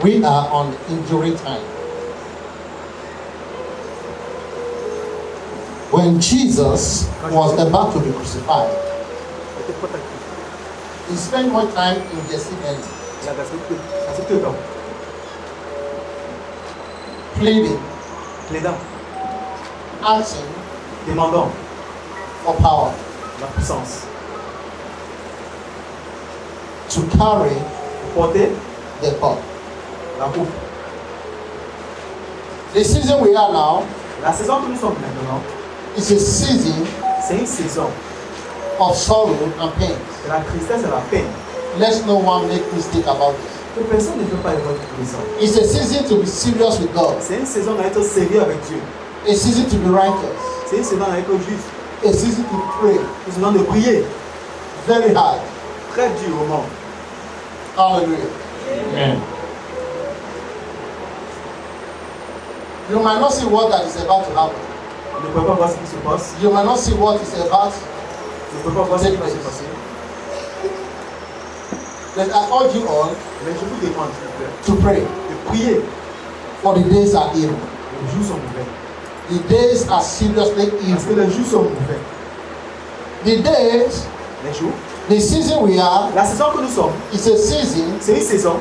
We are on injury time. When Jesus was about to be crucified, he spent more time in Gethsemane, pleading, asking, demandant for power la puissance to carry pour porter the cup. la coupe. The season we are now La saison que nous sommes maintenant, is a season c'est une saison of sorrow and pain. de la tristesse et la peine. Let no one make mistake about it. Que personne ne fait pas erreur de prison. It's a season to be serious with God. C'est une saison d'être sérieux avec Dieu. A season to be righteous. C'est une saison d'être juste. A season to pray Une saison de prier. very hard. Très dur au monde. Hallelujah. Amen. You might not see what that is about to happen. On ne peut pas voir ce qui se passe. You might not see what is about. On ne peut pas voir ce qui va se passer. But I urge you all Mais je vous demande, s'il vous plaît, to pray, de prier. for the days are evil. Les jours sont mauvais. The days are seriously Parce que evil. les jours sont mauvais. The days, Les jours. the season we are, La saison que nous sommes, is a season c'est une saison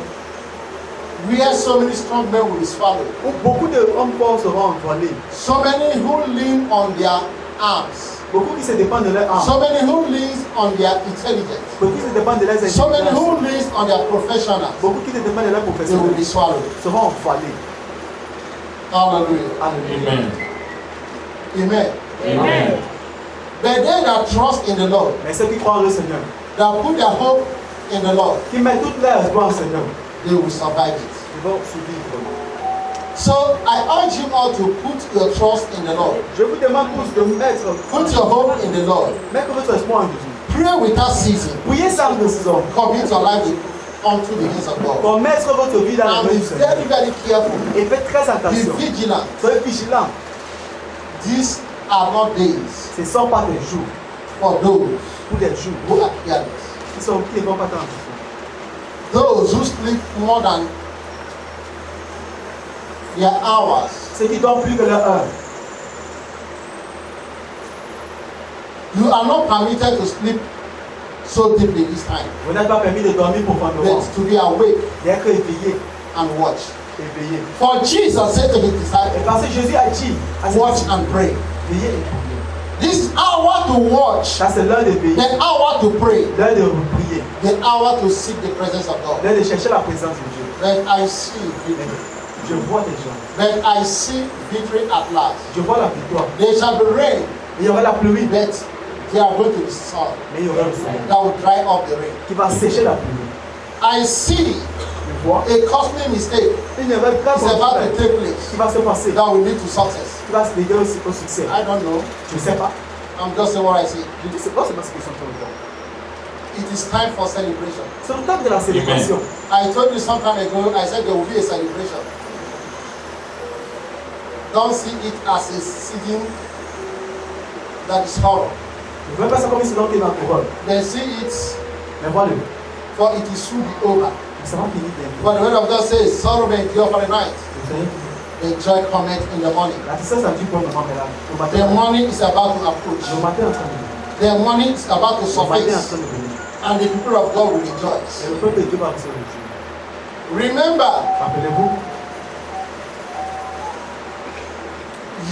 where so many strong men will be swallowed. où beaucoup d'hommes forts seront envolés. So many who lean on their arms. Beaucoup qui se dépendent de leur âme. So many who lean on their intelligence. Beaucoup qui se dépendent de leurs So many intelligences. who lean on their professionals. Beaucoup qui se dépendent de leurs They will professionnels be swallowed. seront envolés. Hallelujah. Alléluia. Amen. Amen. But they that trust in the Lord, Mais ceux qui croient au Seigneur, that put their hope in the Lord, qui mettent toute leur espoir au Seigneur, they will survive it. ils vont survivre. So I urge you all to put your trust in the Lord. Je vous demande tous de mettre, Put your hope in the Lord. mettre votre espoir en Jésus. Pray without ceasing. Priez sans décision. Commit your life unto the hands of God. Pour mettre votre vie dans la And main be du Seigneur. very, very careful. Et faites très Be attention. vigilant. Soyez vigilants. These are not days Ce ne sont pas des jours. for those Pour des jours. who are careless. Qui ne vont pas attendre. Those who sleep more than their hours. Ceux qui dorment plus que leur heure. You are not permitted to sleep so deeply this time. Vous n'êtes pas permis de dormir profondément. But to be awake D'être éveillé. and watch. Éveillé. For Jesus said to his Et disciples, parce que Jésus a dit à ses watch disciples, and pray. veillez et priez. This hour to watch, Ça c'est l'heure de veiller. the hour to pray, L'heure de prier. the hour to seek the presence of God. L'heure de chercher la présence de Dieu. Then I see victory. Je vois des gens. Then I see victory at last. Je vois la victoire. There shall be rain, Il y aura la pluie. but there are going to be sun Mais il y aura le soleil. that will dry up the rain. Qui va sécher la pluie. I see Je vois. a costly mistake Il y aura une grave is about to chose take place qui va se passer. that will lead to success. Qui va se dégager au succès. I don't know. Je ne sais pas. I'm just saying what I see. Je dis c'est pas seulement ce qu'ils sont en train de faire. It is time for celebration. C'est le temps de la célébration. I told you some time ago, I said there will be a celebration. Don't see it as a season that is horror. Je ne veux pas ça comme si c'était dans le rôle. They see it, Mais voilà. for it is soon be over. Ça va finir bientôt. For the word of God says, sorrow may endure for the night, Le Seigneur dit, the joy cometh in the morning. la tristesse a dit pour le moment, mais là, le The matin, morning is about to approach. le matin est en train de venir. The morning is about to Le matin est en surface, train de venir. and the people of God will Et rejoice. le peuple de Dieu va recevoir le jour. Remember, Rappelez-vous,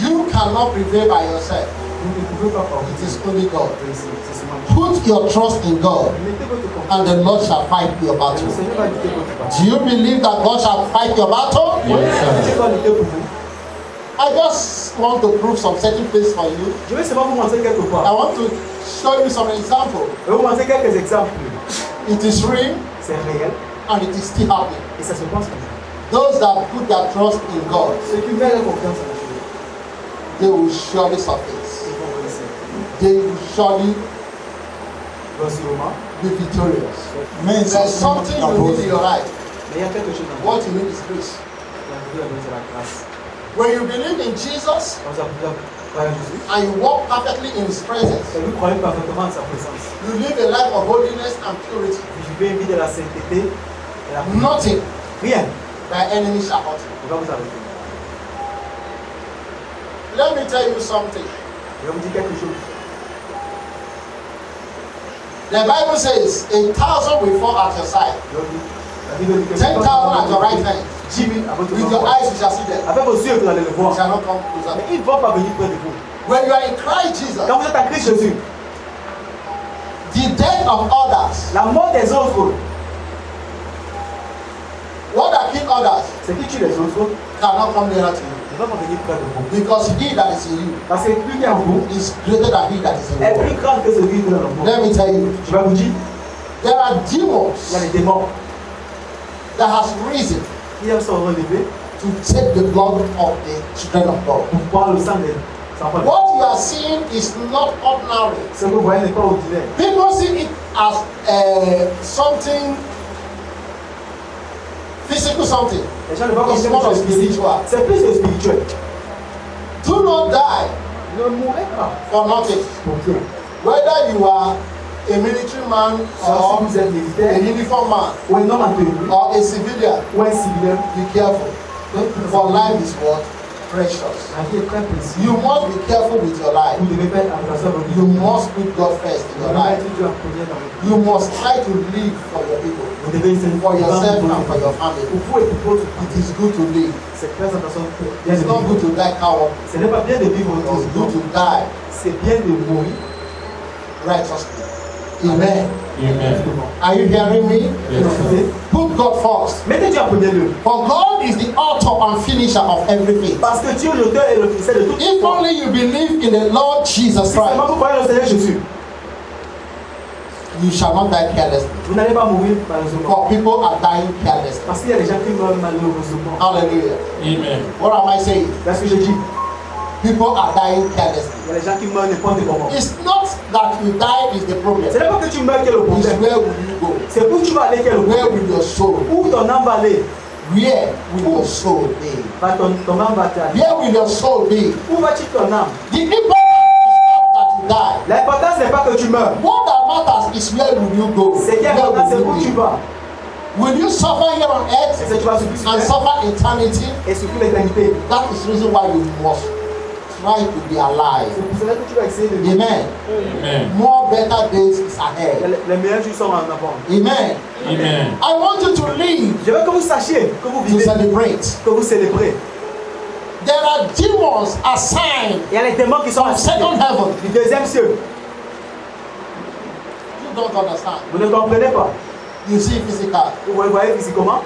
you cannot prevail by yourself. vous ne pouvez pas parler. It is only God. C'est seulement Dieu. Put your trust in God, Mettez votre confiance. and the Lord shall fight your Et le battle. Seigneur va lutter votre Do bataille. you believe that God shall fight your battle? Yes, Dieu sir. va lutter pour vous. I just want to prove some certain things for you. Je vais seulement vous montrer quelque I part. want to show you some examples. Je vais vous montrer quelques exemples. It is real C'est réel and it is still happening. et ça se passe maintenant. Those that put their trust in God, Ceux qui mettent leur confiance en Dieu, they will surely surface. ils vont réussir. They will surely Sûrement. be victorious. Mais There's something you need in your life. Mais il y a quelque chose dans What you need is grace. la vie de la grâce. When you believe in Jesus Quand vous appelez à Jésus, and you walk perfectly in His presence, et vous croyez parfaitement en sa présence. you live a life of holiness and purity. Vous vivez une vie de la sainteté et la Nothing rien thy enemy shall hurt you. Il va vous arrêter. Let me tell you something. Je vais vous dire quelque chose. The Bible says 1,000 will fall at your side, Je vais vous dire. La Bible dit que 10,000 at your right hand. 10 000 à votre With your droite. eyes you shall see them. Avec vos yeux, vous allez le They voir. shall not come closer. Mais ils ne vont pas venir près de vous. When you are in Christ Jesus, Quand vous êtes en Christ Jésus, the death of others, la mort des autres, what that kill others, ce qui tue les autres, cannot come nearer to you. ne va pas venir près de vous. Because he that is in you Parce que lui qui est en vous is greater than he that is in est the plus world. grand que celui qui est dans le monde. Let me tell you, Je vais vous dire, there are il y a demons des démons that has risen qui sont relevés to take the blood of the children of God. pour boire le sang des enfants. What you are seeing is not ordinary. Ce que vous voyez n'est pas ordinaire. People see it as something physical, something. Les gens ne voient pas It's comme more quelque of chose de physique. spiritual. C'est plus que spirituel. Do not die Ne mourrez pas for nothing. pour rien. Whether you are a military man Soit or si vous êtes a militaire uniform man ou un homme en tenue or a civilian, ou un civil, be careful. For life is what? Precious. la vie est très précise. You must be careful with your life. Vous devez faire attention à votre vie. You must put God first in Vous your devez life. mettre Dieu en premier dans votre vie. You must try to live for your people, Vous devez essayer de for yourself vivre and for your family. pour vous et pour votre It famille. is good to live. C'est très attention de bien It's de not good vivre. to die coward. Ce n'est pas bien de vivre It is good autour. to die C'est bien de mourir. righteously. Amen. Amen. Are you hearing me? Yes, sir. Put God first. Mettez Dieu en premier lieu. For God is the author and finisher of everything. Parce que Dieu, l'auteur et le finisseur de tout. If only you believe in the Lord Jesus Si seulement Christ, vous croyez au Seigneur Jésus, you shall not die carelessly. vous n'allez pas mourir malheureusement. For people are dying carelessly. Parce qu'il y a des gens qui meurent malheureusement. Hallelujah. Amen. What am I saying? C'est ce que je dis. People are dying carelessly. Il y a des gens qui meurent n'importe comment. It's not that you die is the problem. Ce n'est pas que tu meurs qui est le It's problème. where will you go? C'est où tu vas aller qui est le Where problème. will your soul? Où ton âme va aller. Where will your soul be? Ton âme va t'aller. Where will your soul be? Où va-t-il ton âme? The important is not that you die. L'important ce n'est pas que tu meurs. What that matters is where will you go? Ce qui est Where important c'est will où you tu be? vas. Will you suffer here on earth Est-ce que tu vas souffrir sur and terre suffer eternity? et souffrir l'éternité? That is the reason why you must try to be alive. C'est pour cela que tu vas essayer de vivre. Amen. Amen. More better days is ahead. Les meilleurs jours sont en avant. Amen. Amen. I want you to live Je veux que vous sachiez que vous to vivez, celebrate. que vous célébrez. There are demons assigned Il y a les démons qui sont from assignés second heaven. du deuxième cieux. You don't understand. Vous ne comprenez pas. You see physical. Vous le voyez physiquement.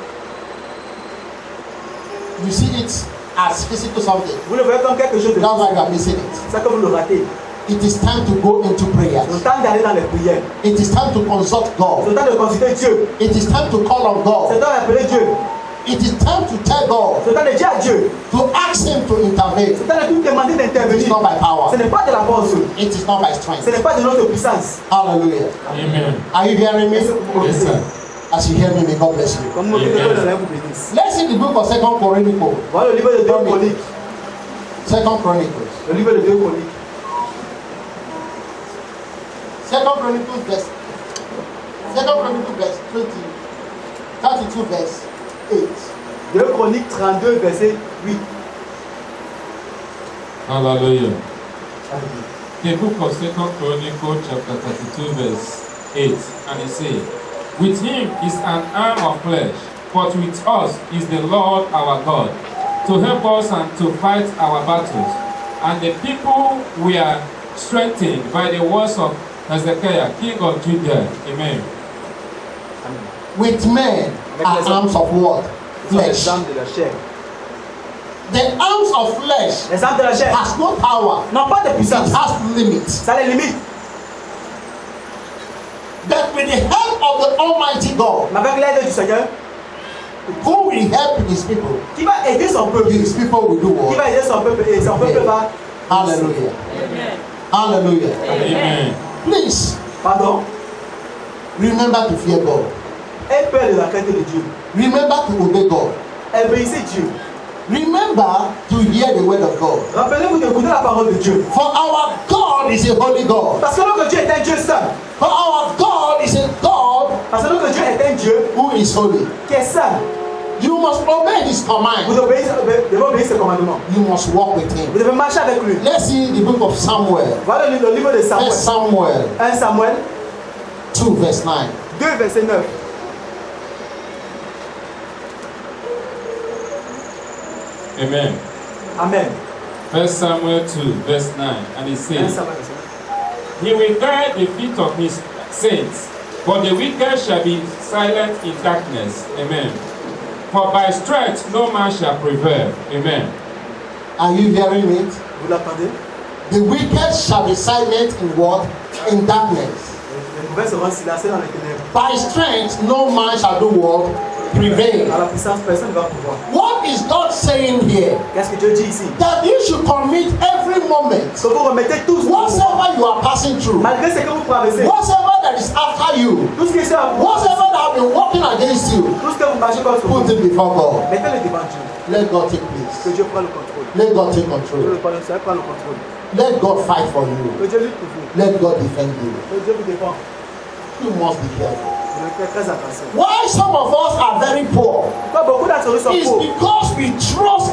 You see it as physical something. Vous le voyez comme quelque chose de That's why you are missing it. c'est ça que vous le ratez. It is time to go into prayer. C'est le temps d'aller dans les prières. It is time to consult C'est God. le temps de consulter Dieu. It is time to call on C'est le God. temps d'appeler Dieu. It is time to tell God, C'est le temps de dire à Dieu. to ask Him to intervene. C'est le temps de lui demander It is d'intervenir. not by power. Ce n'est pas de la force. It is not by Ce strength. n'est pas de notre puissance. Hallelujah. Amen. Are you hearing me? Yes, sir. As you hear me, may God bless you. Comme vous dites, que le vous bénisse. Let's see the book of Second Chronicles. Voilà le livre de 2 Chroniques. Second Chronicles. Le livre de 2 Chroniques. Second Chronicles verse 20, 32 verse 8. 2 Chroniques 32, verset 8. Hallelujah. The book of Second Chronicles chapter 32 verse 8, and it says, with him is an arm of flesh, but with us is the Lord our God, to help us and to fight our battles. And the people were strengthened by the words of Hezekiah, king of Judah. Amen. With men are arms of what? Ils sont les Flesh. armes de la chair. The arms of flesh Les armes de la chair has no power. n'ont pas de It puissance. has limits. Ça les limite. But with the help of the Almighty God, Mais avec l'aide du Seigneur, who will help His people, qui va aider son peuple, His people will do qui what? va aider son peuple, et son peuple va. Hallelujah. Hallelujah. Amen. Please Pardon. remember to fear God. Aie peur de la crainte de Dieu. Remember to obey God. Obéissez Dieu. Remember to hear the word of God. Rappelez-vous d'écouter la parole de Dieu. For our God is a holy God. Parce que notre Dieu est un Dieu saint. For our God is a God Parce que notre Dieu est un Dieu who is holy. qui est saint. You must obey his command. Vous devez obéir ses commandements. You must walk with him. Vous devez marcher avec lui. Let's see the book of Samuel. Voilà le livre de Samuel. 1 Samuel 1 Samuel 2 verse 9. 2 verset 9. Amen. Amen. 1 Samuel 2, verse 9. And it 1 says, Samuel. He will guide the feet of his saints, but the wicked shall be silent in darkness. Amen. For by strength no man shall prevail. Amen. Are you hearing it? Vous l'entendez? The wicked shall be silent in what? In darkness. Les mauvais seront silencieux dans les ténèbres. By strength no man shall do what? Prevail. À la puissance, personne ne va pouvoir. What is God saying here? Qu'est-ce que Dieu dit ici? That you should commit every moment, Que vous remettez tout ce que vous whatever you are passing through, malgré ce que vous traversez, whatever that is after you, tout ce qui est à vous, whatever that have been working against you, tout ce que vous marchez contre vous, put it before God. mettez-le devant Dieu. Let God take Que place. Dieu prenne le contrôle. Let God take Que control. le Seigneur prenne le contrôle. Let God fight for you. Que Dieu lutte pour vous. Let God defend you. Que Dieu vous défend. You must be careful. Vous devez faire très attention. Why some of us are very poor Pourquoi beaucoup d'entre nous sont is pauvres? because we trust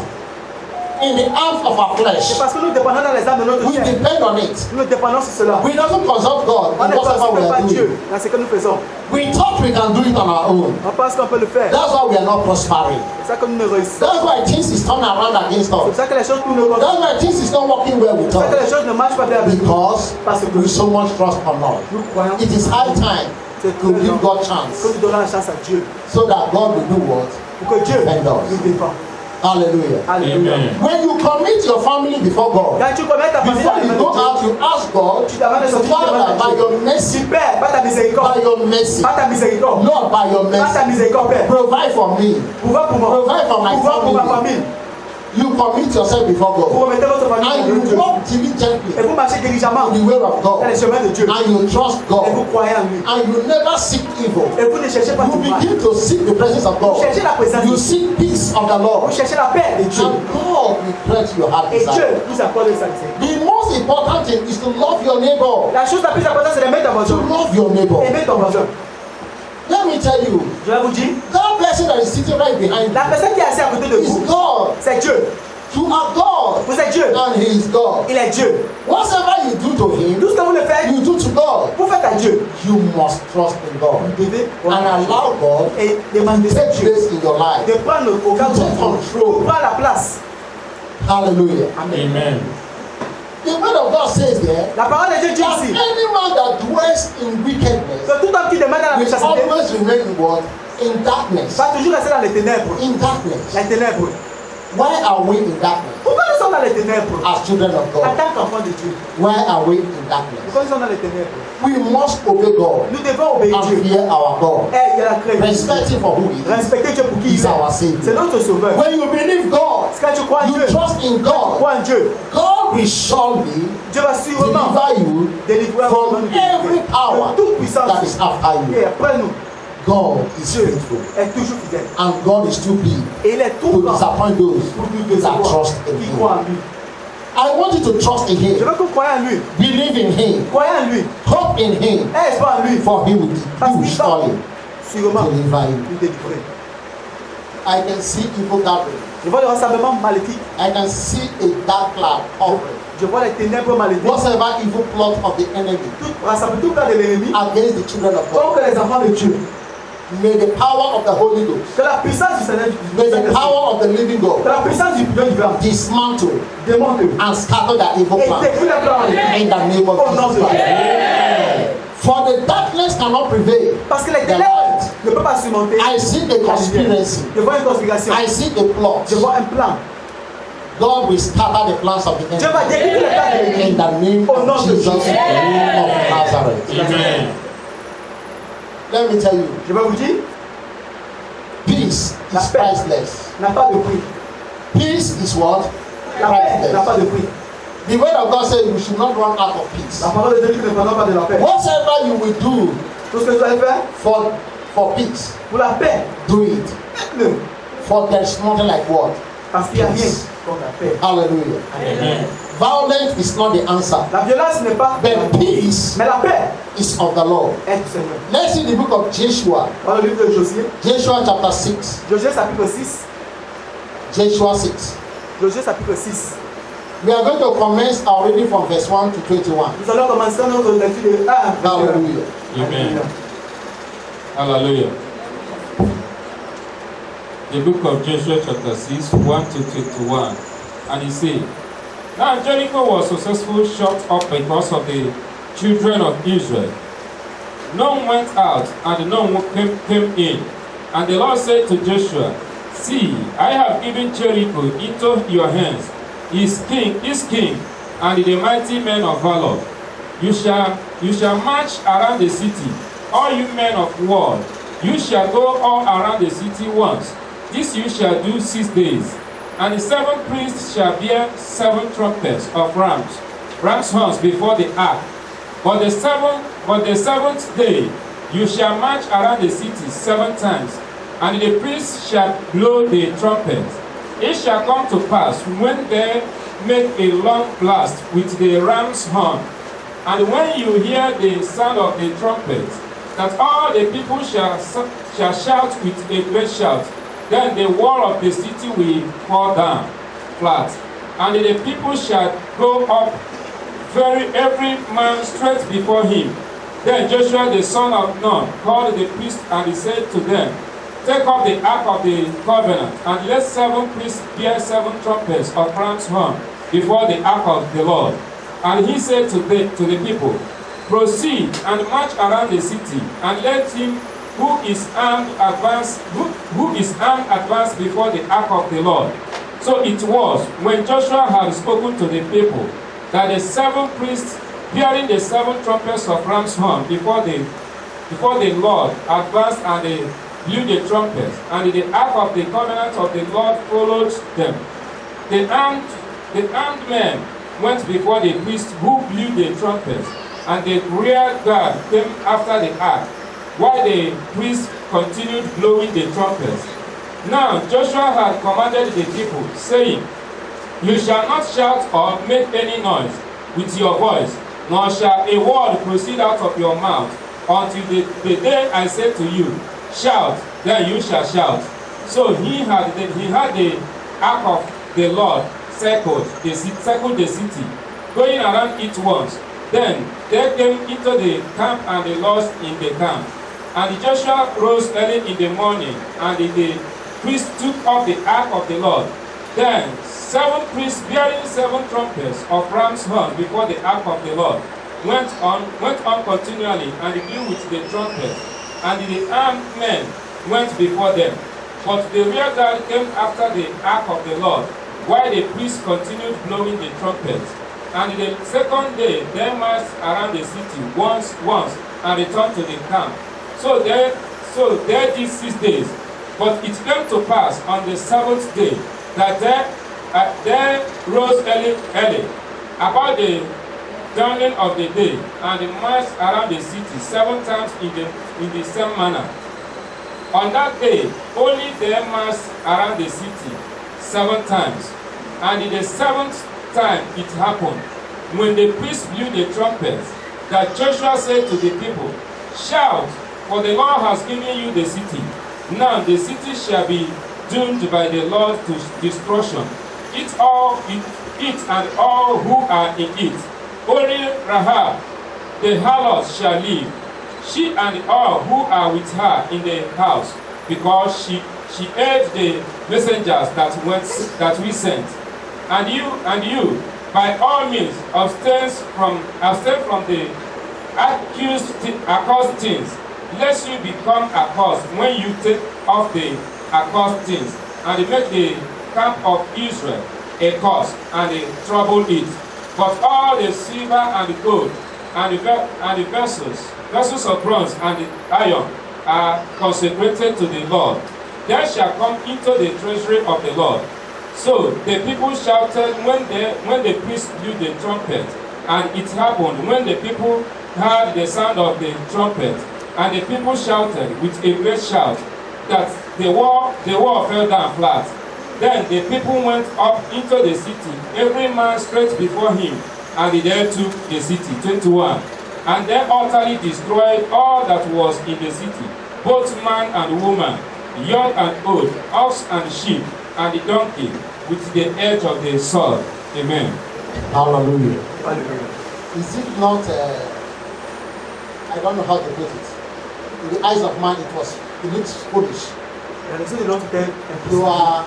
in the arms of our C'est flesh. parce que nous dépendons dans les âmes de notre We chair. depend on it. Nous dépendons sur cela. We don't consult God On in ne whatever we consulte pas are Dieu doing. dans ce que nous faisons. We thought we can do it on our own. On pense qu'on peut le faire. That's why we are not prospering. C'est ça que nous ne réussissons. That's why things is turning around against C'est pour us. ça que les choses tournent contre nous. That's why things is not working well with C'est pour ça que les us. choses ne marchent pas bien avec nous. Because Parce que we so much trust on us. nous croyons It is high time c'est to give God que chance nous donnons la chance à Dieu. so that God will do what? Pour que Dieu Defend us. nous défend. Hallelujah. Alléluia. Amen. When you commit your family before God, Quand tu commets ta famille before dans les you mains go de Dieu, out, you ask God, tu t'amènes de sortir Father, by your mercy, Père, par ta miséricorde, by your mercy, par ta miséricorde, Lord, by your par ta mercy, miséricorde, Père, provide for me, pouvoir pour moi, provide for my pouvoir pour ma family. famille. You commit yourself before Vous God, remettez votre famille and dans you Dieu. walk Et diligently vous marchez diligemment on the way of dans les God, chemins de Dieu. and you trust Et vous God, croyez en lui. and you never seek evil. Et vous ne cherchez pas You du mal. begin to seek the presence of Vous God. cherchez la présence de You Dieu. seek peace of the Vous Lord, cherchez la paix de Dieu. and God will grant your heart Et desire. Dieu vous accorde sa miséricorde. The most important thing is to love your neighbor. La chose la plus importante, c'est d'aimer ton To voisin. love your neighbor. Aimer ton voisin. Let me tell you, Je vais vous dire, that person that is sitting right behind la you personne qui est assise à côté de is vous, God. c'est Dieu. You are God, Vous êtes Dieu. and He is God. Il est Dieu. Whatever you do to Him, Tout ce que vous le faites, you do to God. vous faites à Dieu. You must trust in God Vous devez and allow God et to demander à take Dieu place in your life. de prendre au cas To take control. prendre la place. Hallelujah. Amen. Amen. The word of God says there La parole de Dieu dit that ici any man that dwells in wickedness que tout homme qui demeure dans la will méchanceté always remain in what? In darkness. va toujours rester dans les ténèbres. In darkness. Les ténèbres. Why are we in darkness Pourquoi nous sommes dans les ténèbres as children of en God? tant qu'enfants de Dieu? Why are we in darkness? Pourquoi nous sommes dans les ténèbres? We must obey God Nous devons obéir and Dieu. fear our God. Et il y a la création. Respect Him for who He is. Respecter Dieu pour qui il He's our est. Savior. C'est notre sauveur. When you believe God, Quand tu crois en you Dieu, trust in God, crois en Dieu, God will surely Dieu va sûrement deliver you délivrer from every power de toute puissance. that is after you. Et après nous, God is Dieu faithful, est toujours fidèle. and God is too big Et il est tout to grand disappoint those pour nous that décevoir. trust in Qui Him. croit en lui. I want you to trust in Je Him, veux que vous croyez en lui. believe in Him, Croyez en lui. hope in Him, Aie espoir en lui. for He will Parce surely qu'il va sûrement deliver you. nous délivrer. I can see evil gathering. Je vois le rassemblement maléfique. I can see a dark cloud hovering. Je vois les ténèbres maléfiques. Whatever evil plot of the enemy Tout plan de l'ennemi against the children of God, contre les enfants de Dieu. may the power of the Holy Ghost, Que la puissance du Seigneur, may the power of the living que God la puissance du Dieu vivant dismantle démonte and scatter their evil et plan détruit les plans maléfiques. in the name of Au nom de Jesus Jésus. Christ. For the darkness cannot prevail. Parce que les The ténèbres light. ne peuvent pas surmonter. I see the conspiracy. Je vois une conspiration. I see the plot. Je vois un plan. God will scatter the plans of the Dieu va enemy détruire les plans de l'ennemi. in the name Au nom of de Jesus of Jésus. Nazareth. Amen. Let me tell you, Je vais vous dire, peace La is paix. priceless. n'a pas de prix. Peace is what? La paix n'a pas Priceless. de prix. The word of God says we should not run out of peace. La parole de Dieu dit que ne prenons pas de la paix. Whatever you will do Tout ce que vous allez faire for peace, pour la paix, do it. faites-le. For there is nothing like what? Parce qu'il n'y a rien comme la paix. Hallelujah. Amen. Violence is not the answer, La violence n'est pas but peace mais la paix is of the Lord. est du Seigneur. Let's see the book of Joshua. Dans le livre de Josué, Joshua chapter 6. Josué chapitre 6. Joshua 6. Josué chapitre 6. We are going to commence our reading from verse 1 to 21. Nous allons commencer notre lecture de 1 à 21. Hallelujah. Amen. Hallelujah. The book of Joshua chapter 6, 1 to 21. And he said, Now Jericho was successfully shut up because of the children of Israel. None went out, and none came in. And the Lord said to Joshua, See, I have given Jericho into your hands, his king, and the mighty men of valor. You shall march around the city, all you men of war. You shall go all around the city once. This you shall do 6 days. And the 7 priests shall bear 7 trumpets of ram's horns before the ark. But the seventh day you shall march around the city 7 times, and the priests shall blow the trumpets. It shall come to pass when they make a long blast with the ram's horn, and when you hear the sound of the trumpet, that all the people shall shout with a great shout. Then the wall of the city will fall down flat, and the people shall go up every man straight before him. Then Joshua the son of Nun called the priests, and he said to them, Take up the ark of the covenant, and let 7 priests bear 7 trumpets of ram's horn before the ark of the Lord. And he said to the people, Proceed and march around the city, and let him who is armed advance before the ark of the Lord. So it was, when Joshua had spoken to the people, that the 7 priests bearing the 7 trumpets of ram's horn before the Lord advanced, and they blew the trumpets, and the ark of the covenant of the Lord followed them. The armed men went before the priests who blew the trumpets, and the rear guard came after the ark, while the priests continued blowing the trumpets. Now Joshua had commanded the people, saying, You shall not shout or make any noise with your voice, nor shall a word proceed out of your mouth, until the day I say to you, Shout, then you shall shout. So he had the ark of the Lord circled the city, going around it once. Then they came into the camp, and they lost in the camp. And Joshua rose early in the morning, and the priests took up the ark of the Lord. Then 7 priests bearing 7 trumpets of ram's horn before the ark of the Lord went on continually, and blew with the trumpet, and the armed men went before them. But the rear guard came after the ark of the Lord, while the priests continued blowing the trumpets. And the second day they marched around the city once, and returned to the camp. So they did 6 days. But it came to pass on the 7th day that they rose early, about the dawning of the day, and they marched around the city 7 times in the same manner. On that day, only they marched around the city 7 times. And in the 7th time it happened, when the priests blew the trumpets, that Joshua said to the people, Shout, for the Lord has given you the city. Now the city shall be doomed by the Lord to destruction. It and all who are in it. Only Rahab, the harlot, shall live, she and all who are with her in the house, because she ate the messengers that we sent. And you, by all means, abstain from the accursed things, lest you become accursed when you take off the accursed things, and make the camp of Israel a curse, and trouble it. But all the silver and the gold, and the vessels of bronze and the iron, are consecrated to the Lord. They shall come into the treasury of the Lord. So the people shouted when the priests blew the trumpet, and it happened when the people heard the sound of the trumpet, and the people shouted with a great shout, that the wall fell down flat. Then the people went up into the city, every man straight before him, and the dead took the city. 21. And they utterly destroyed all that was in the city, both man and woman, young and old, ox and sheep, and the donkey, with the edge of the sword. Amen. Hallelujah. Hallelujah. Is it not, I don't know how to put it. In the eyes of man, it looks foolish. La raison de l'autre était You impossible. are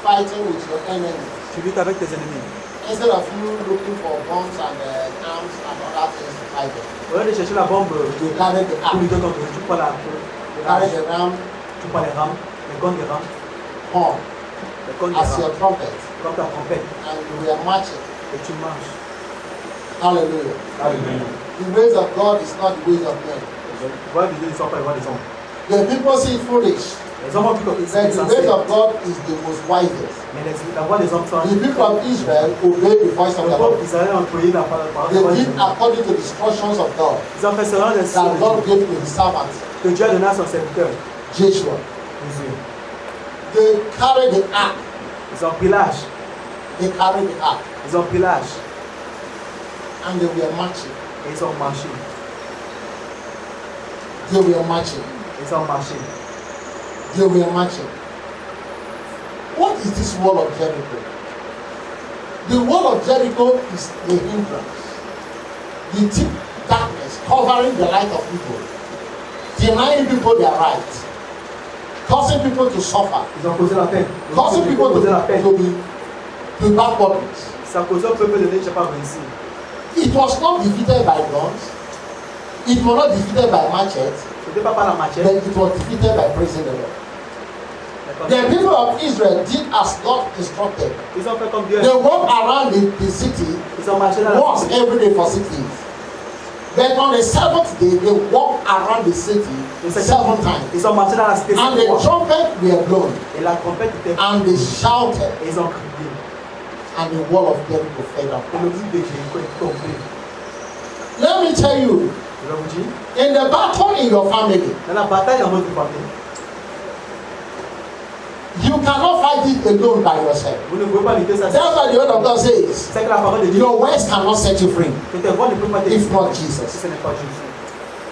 fighting with your enemy. Tu luttes avec tes ennemis. Instead of you looking for bombs and arms and other things to fight them, Au lieu de chercher la bombe you carry the pour arm, lutter contre eux, tu prends la you carry the ram, tu prends les rames, les cornes des rames, horn les cornes des as your rames, trumpet, comme ta trompette, and you are marching. et tu marches. Hallelujah. Amen. The ways of God is not the ways of men. Les voix de Dieu ne sont pas les voix des hommes. The people see it foolish, Les hommes ont vu comme ils sont but the insensés. ways of God is the most wisest. Mais la voix des hommes sont The people of Israel obeyed the voice of le the peuple Lord. d'Israël a employé la parole They de did Dieu. according to the instructions of God Ils ont fait selon les that God gave to his servant que Dieu a donné à son serviteur, Joshua. Jésus. They carried the ark. Ils ont pris l'âge. They carried the ark, Ils ont pris l'âge. and they were marching. Et ils ont marché. They were marching. Ils ont marché. They were marching. What is this wall of Jericho? The wall of Jericho is a hindrance. The deep darkness covering the light of people, denying people their rights, causing people to suffer, Ils ont posé la peine. causing people posé la peine. to be backwardness. Ça a causé au peuple de Dieu pas réussi. It was not defeated by guns. It was not defeated by machetes. Ce n'était pas par la But machette. it was defeated by praising the Lord. The people of Israel did as God instructed. Ils ont fait comme Dieu. They walked around the city Ils ont marché dans la once every day for 6 days. But on the seventh day, they walked around the city 7 times. Ils ont marché dans la cité And 7 the fois. trumpet were blown. Et la trompette était. And they shouted. Et ils ont crié. And the wall of Jericho fell Et down. le mur de Jéricho est tombé. Let me tell you, Je vais vous dire, in the battle in your family, dans la bataille dans votre famille, you cannot fight it alone by yourself. vous ne pouvez pas lutter ça. That's why the word of God says, C'est que la parole de Dieu, your words cannot set you free que tes voix ne peuvent pas te if not si Jesus. ce n'est pas Jésus.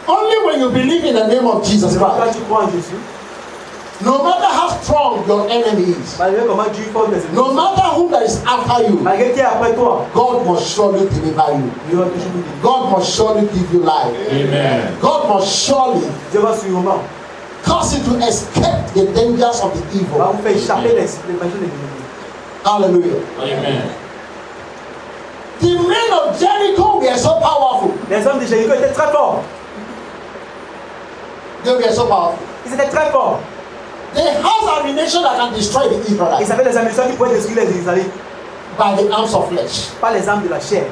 Only when you believe in the name of Jesus Quand Christ, tu crois en Jésus, no matter how strong your enemy is, malgré comment Dieu forme tes ennemis, no matter who that is after you, malgré qui est après toi, God must surely deliver you. Dieu va toujours vous délivrer. God must surely give you life. Amen. God must surely Dieu va sûrement cause you to escape the dangers of the va evil. vous faire échapper les mains de l'ennemi. Hallelujah. Amen. The men of Jericho were so powerful. Les hommes de Jéricho étaient très forts. They were so powerful. Ils étaient très forts. They have ammunition that can destroy the Ils Israelites avaient des ammunitions qui pouvaient détruire les Israélites, by the arms of flesh. pas les armes de la chair.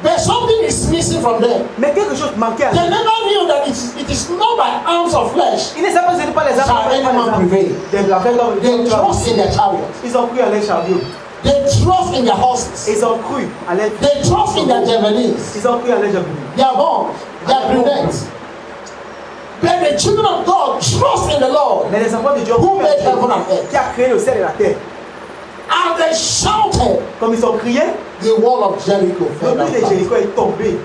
But something is missing from them. Mais quelque chose manquait à They eux. never knew that it is not by arms of flesh. Ils ne savaient pas que ce n'était pas les armes Shall pas les anyone armes prevail? de la fête comme They trust in their chariots. Ils ont cru à leurs chariots. They trust in their horses. Ils ont cru à leurs. They trust in their javelins, Ils ont cru à leurs javelins. their bombs, their grenades. But the children of God trust in the Lord, Mais les enfants de Dieu who made heaven and earth. qui a créé le ciel et la terre. And they shouted, Comme ils ont crié, the wall of Jericho le fell mur de down. Jéricho est tombé.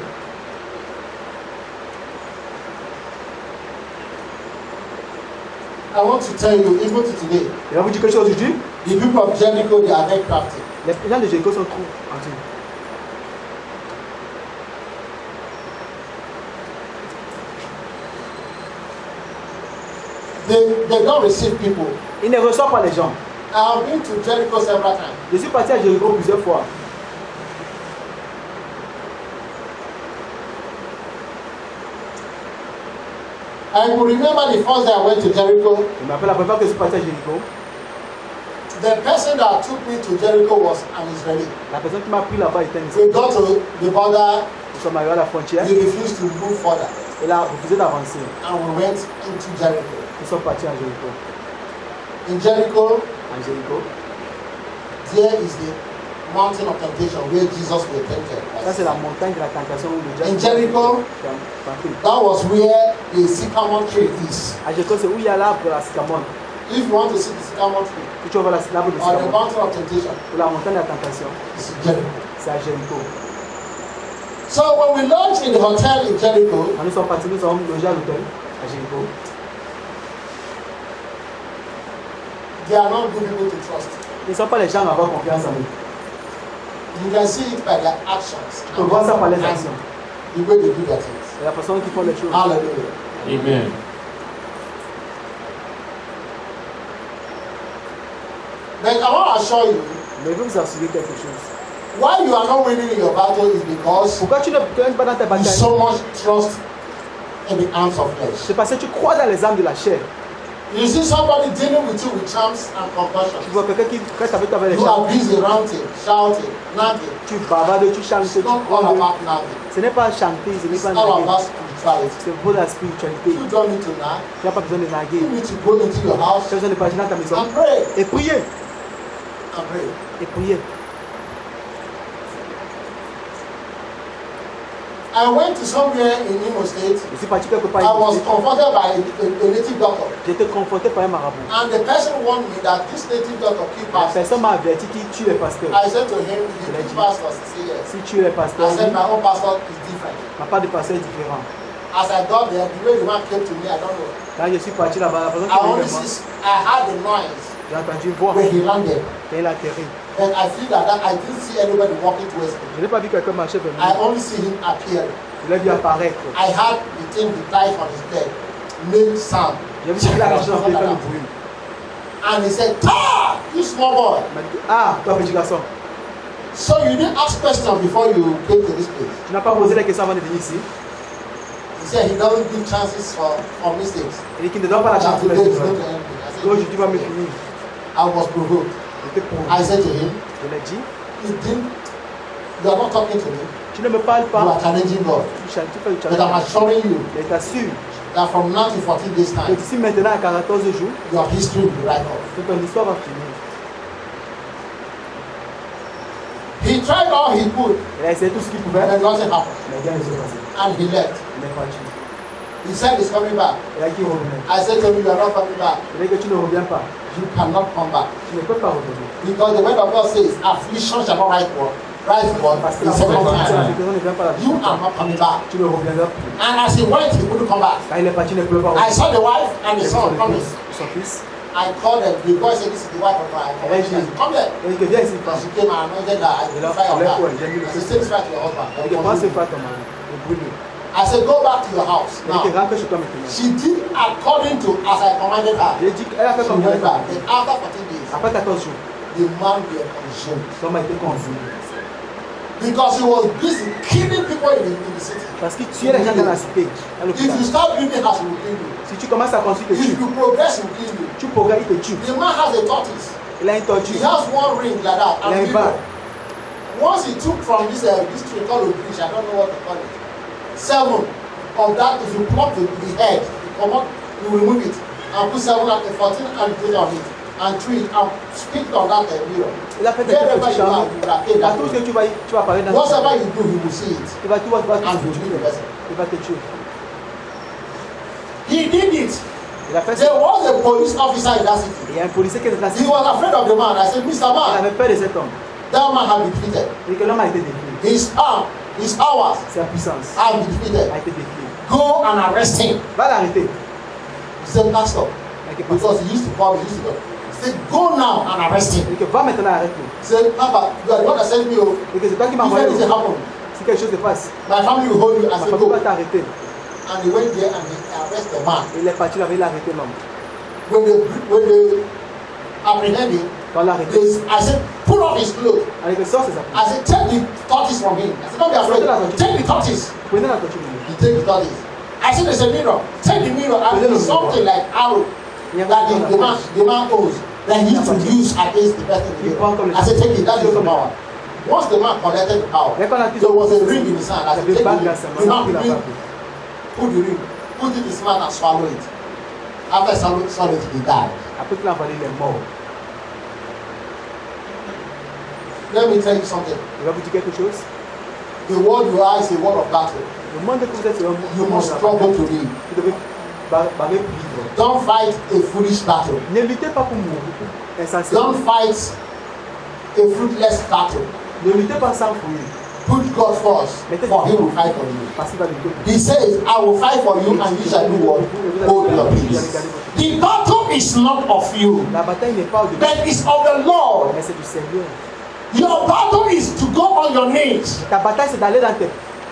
I want to tell you, even to today, Je vais vous dire quelque chose aujourd'hui. the people of Jericho, they are very crafty. Les gens de Jéricho sont trop entiers. They don't receive people. Ils ne reçoivent pas les gens. I have been to Jericho several times. Je suis parti à Jéricho plusieurs fois. I could remember the first day I went to Jericho. Je me rappelle la première fois que je suis parti à Jéricho. The person that took me to Jericho was an Israeli. La personne qui m'a pris là-bas était un We Israélien. got to the border, Nous sommes arrivés à la frontière. we refused to move further, Il a refusé d'avancer. and we went into Jericho. Nous sommes partis à Jéricho. In Jericho, À Jéricho. there is the mountain of temptation where Jesus was tempted. Ça, c'est la montagne de la tentation où le In diable Jericho, est tenté. that was where the sycamore tree is. À Jéricho, c'est où il y a l'arbre de la sycamore. If you want to see the sycamore tree Si tu vas voir l'arbre de or the Sycamore, mountain of temptation, ou la montagne de la tentation, it's in Jericho. c'est à Jéricho. So when we launched in the hotel in Jericho, Quand nous sommes partis, nous sommes logés à l'hôtel, à Jéricho. they are not good people to trust. Ils ne sont pas les gens à avoir confiance en eux. You can see it by their actions. Tu peux voir ça par les actions. The way they do their things. Et la façon dont ils font les choses. Hallelujah. Amen. But I want to assure you, Mais je veux vous assurer quelque chose. why you are not winning in your battle is because Pourquoi tu ne gagnes pas dans tes you batailles? so much trust in the arms of flesh. C'est parce que tu crois dans les armes de la chair. You see somebody dealing with you with charms and compassion. Tu vois quelqu'un qui reste avec toi avec les You charmes. are busy ranting, shouting, nagging. Tu bavardes, tu chantes, tu It's not all crois. about nagging. Ce n'est pas chanter, ce n'est It's pas all naguer. about spirituality. C'est pour la spiritualité. You don't need to nag. Tu n'as pas besoin de naguer. You need to go into your house Tu as besoin de partir dans ta maison and pray. et prier. And pray. Et prier. I went to somewhere in Imo State. Je suis parti quelque part. I was comforted by a native doctor. J'étais confronté par un marabout. And the person warned me that this native doctor keep La pastors. personne m'a averti qu'il tue les pasteurs. I said to him, he keep pastors. He said yes. Si tu es les pasteurs, I said my own pastor is different. ma part de pasteur est différente. As I got there, the way the man came to me, I don't know. Quand je suis parti là-bas, la personne I qui est only venue vers moi, see, I heard the noise j'ai entendu une voix when he landed. quand il a atterri. And I feel that I didn't see anybody walking towards me. Je n'ai pas vu quelqu'un marcher vers I moi. only see him appearing. Je l'ai vu apparaître. I heard the thing he tied on his bed make sound. J'ai vu qu'il a la chose fait le bruit. And he said, "Ah, you small boy." Il m'a dit, ah, toi petit garçon, So you didn't ask questions before you came to this place. tu n'as pas posé la question avant de venir ici. He said he doesn't give chances for mistakes. Il dit qu'il ne donne pas la chance That pour les today is gens. going to end me. I said, Aujourd'hui, tu vas me finir. I was provoked. J'étais pour I said to him, Je l'ai dit, you are not talking to me. tu ne me parles You are pas. challenging God. Tu fais le But I'm challenge. assuring you Mais t'assure that from now to 14 days que time, d'ici maintenant à 14 jours, your history will be right off. que ton histoire va finir. He tried all he could, Il a essayé tout ce qu'il pouvait, and nothing happened. mais rien ne s'est passé. And he left. Il est parti. He said he's coming back. Il a dit qu'il revenait. I said to him, you are not coming back. Il a dit que tu ne reviens pas. You cannot come back. Tu ne peux pas revenir. Because the word of God says, affliction shall not rise one Parce que the la second première time. personne ne vient pas la You are not coming back. Tu ne reviendras plus. And as he went, he couldn't come back. Quand il est parti, il ne peut pas I revenir. saw the wife and the Il a vu son coming. son fils. I called them. The boy said, this is the wife of my Ouais, husband. Come there. Il a dit que viens ici, And pas. she came and anointed her. I Et là, said, fire on il a her. quoi? Il a mis le I feu. said, say this to your husband. Il a dit que prends ce feu à ton mari. Et brûle-le. I said, go back to your house Il a dit que now. rentre chez toi maintenant. She did according to as I commanded her. Il a dit qu'elle a fait She comme went ça. back. And after 14 days, Après 14 jours, the man were consumed. l'homme a été consumé. Because he was busy killing people in the city. Parce qu'il tuait les gens dans la cité, à If you l'hôpital. start building house, he will kill you. Si tu commences à construire, il te If tue. you progress, he will kill you. Tu progresses, il te tue. The man has a tortoise. Il a une He tortue. has one ring like that. Il a And une bague. once he took from this tree called a fish, I don't know what to call it. 7 of that, if you pluck the head, you remove it, and put 7 and 14 and put on it, and 3 and speak on that mirror. Il a fait des Wherever petits you are, charmes. you will appear that Partout way. que tu vas parler dans Whatever you do, he will see it. tu vas tout voir, And he will kill the person. il va te tuer. He did it. Il a fait There ça. was a police officer in that city. Il y a un policier qui est dans la He cité. was afraid of the man. I said, Mr. Il Man, avait peur de cet homme. that man had been defeated. Et que l'homme a été défié. His powers Sa puissance have been defeated. a été défiée. Go and arrest him. Va l'arrêter. He said, Pastor, Il a because he used to call me, he used to go. He said, go now and arrest him. dit que va maintenant arrête-le. He said, Papa, you are the one that sent me. Oh. Et que c'est toi qui m'as If envoyé. anything happen, Si quelque chose se passe, my family will hold you. I ma said, famille go. va t'arrêter. And he went there and he arrested the man. Il est parti là-bas, il a arrêté l'homme. When they apprehended him, Quand on l'a arrêté, I said, pull off his clothes. avec le sort, c'est ça. I said, take the tortoise from him. I said, don't be afraid. Take the tortoise. Prenez la tortue. He take the tortoise. I said, there's a mirror. Take the mirror and do something like arrow Il y a that the man owns that he used to use against the person. in the mirror. I said, take it. That is the power. Once the man collected the power, Dès qu'on a there was a ring in his hand. I said, Il y take avait une bague it. dans sa The main. man Il a bring- pas put the ring, put it in his mouth and swallow it. After swallow it, he died. Après qu'il a envoyé, il est mort. Let me tell you something. Il va vous dire quelque chose. The word you are is a word of battle. Le monde que vous êtes, c'est un You monde must de struggle to live. Vous devez vivre. Don't fight a foolish battle. Ne luttez pas pour mourir. Don't fight a fruitless battle. Ne luttez pas sans fruit. Put God first, for He will fight for you. Parce qu'il va lutter. He says, I will fight for you and you shall do what? Hold your peace. The battle is not of you, La bataille n'est pas de but it's of the Lord. mais c'est du Seigneur. Your battle is to go on your knees Ta bataille, c'est d'aller dans tes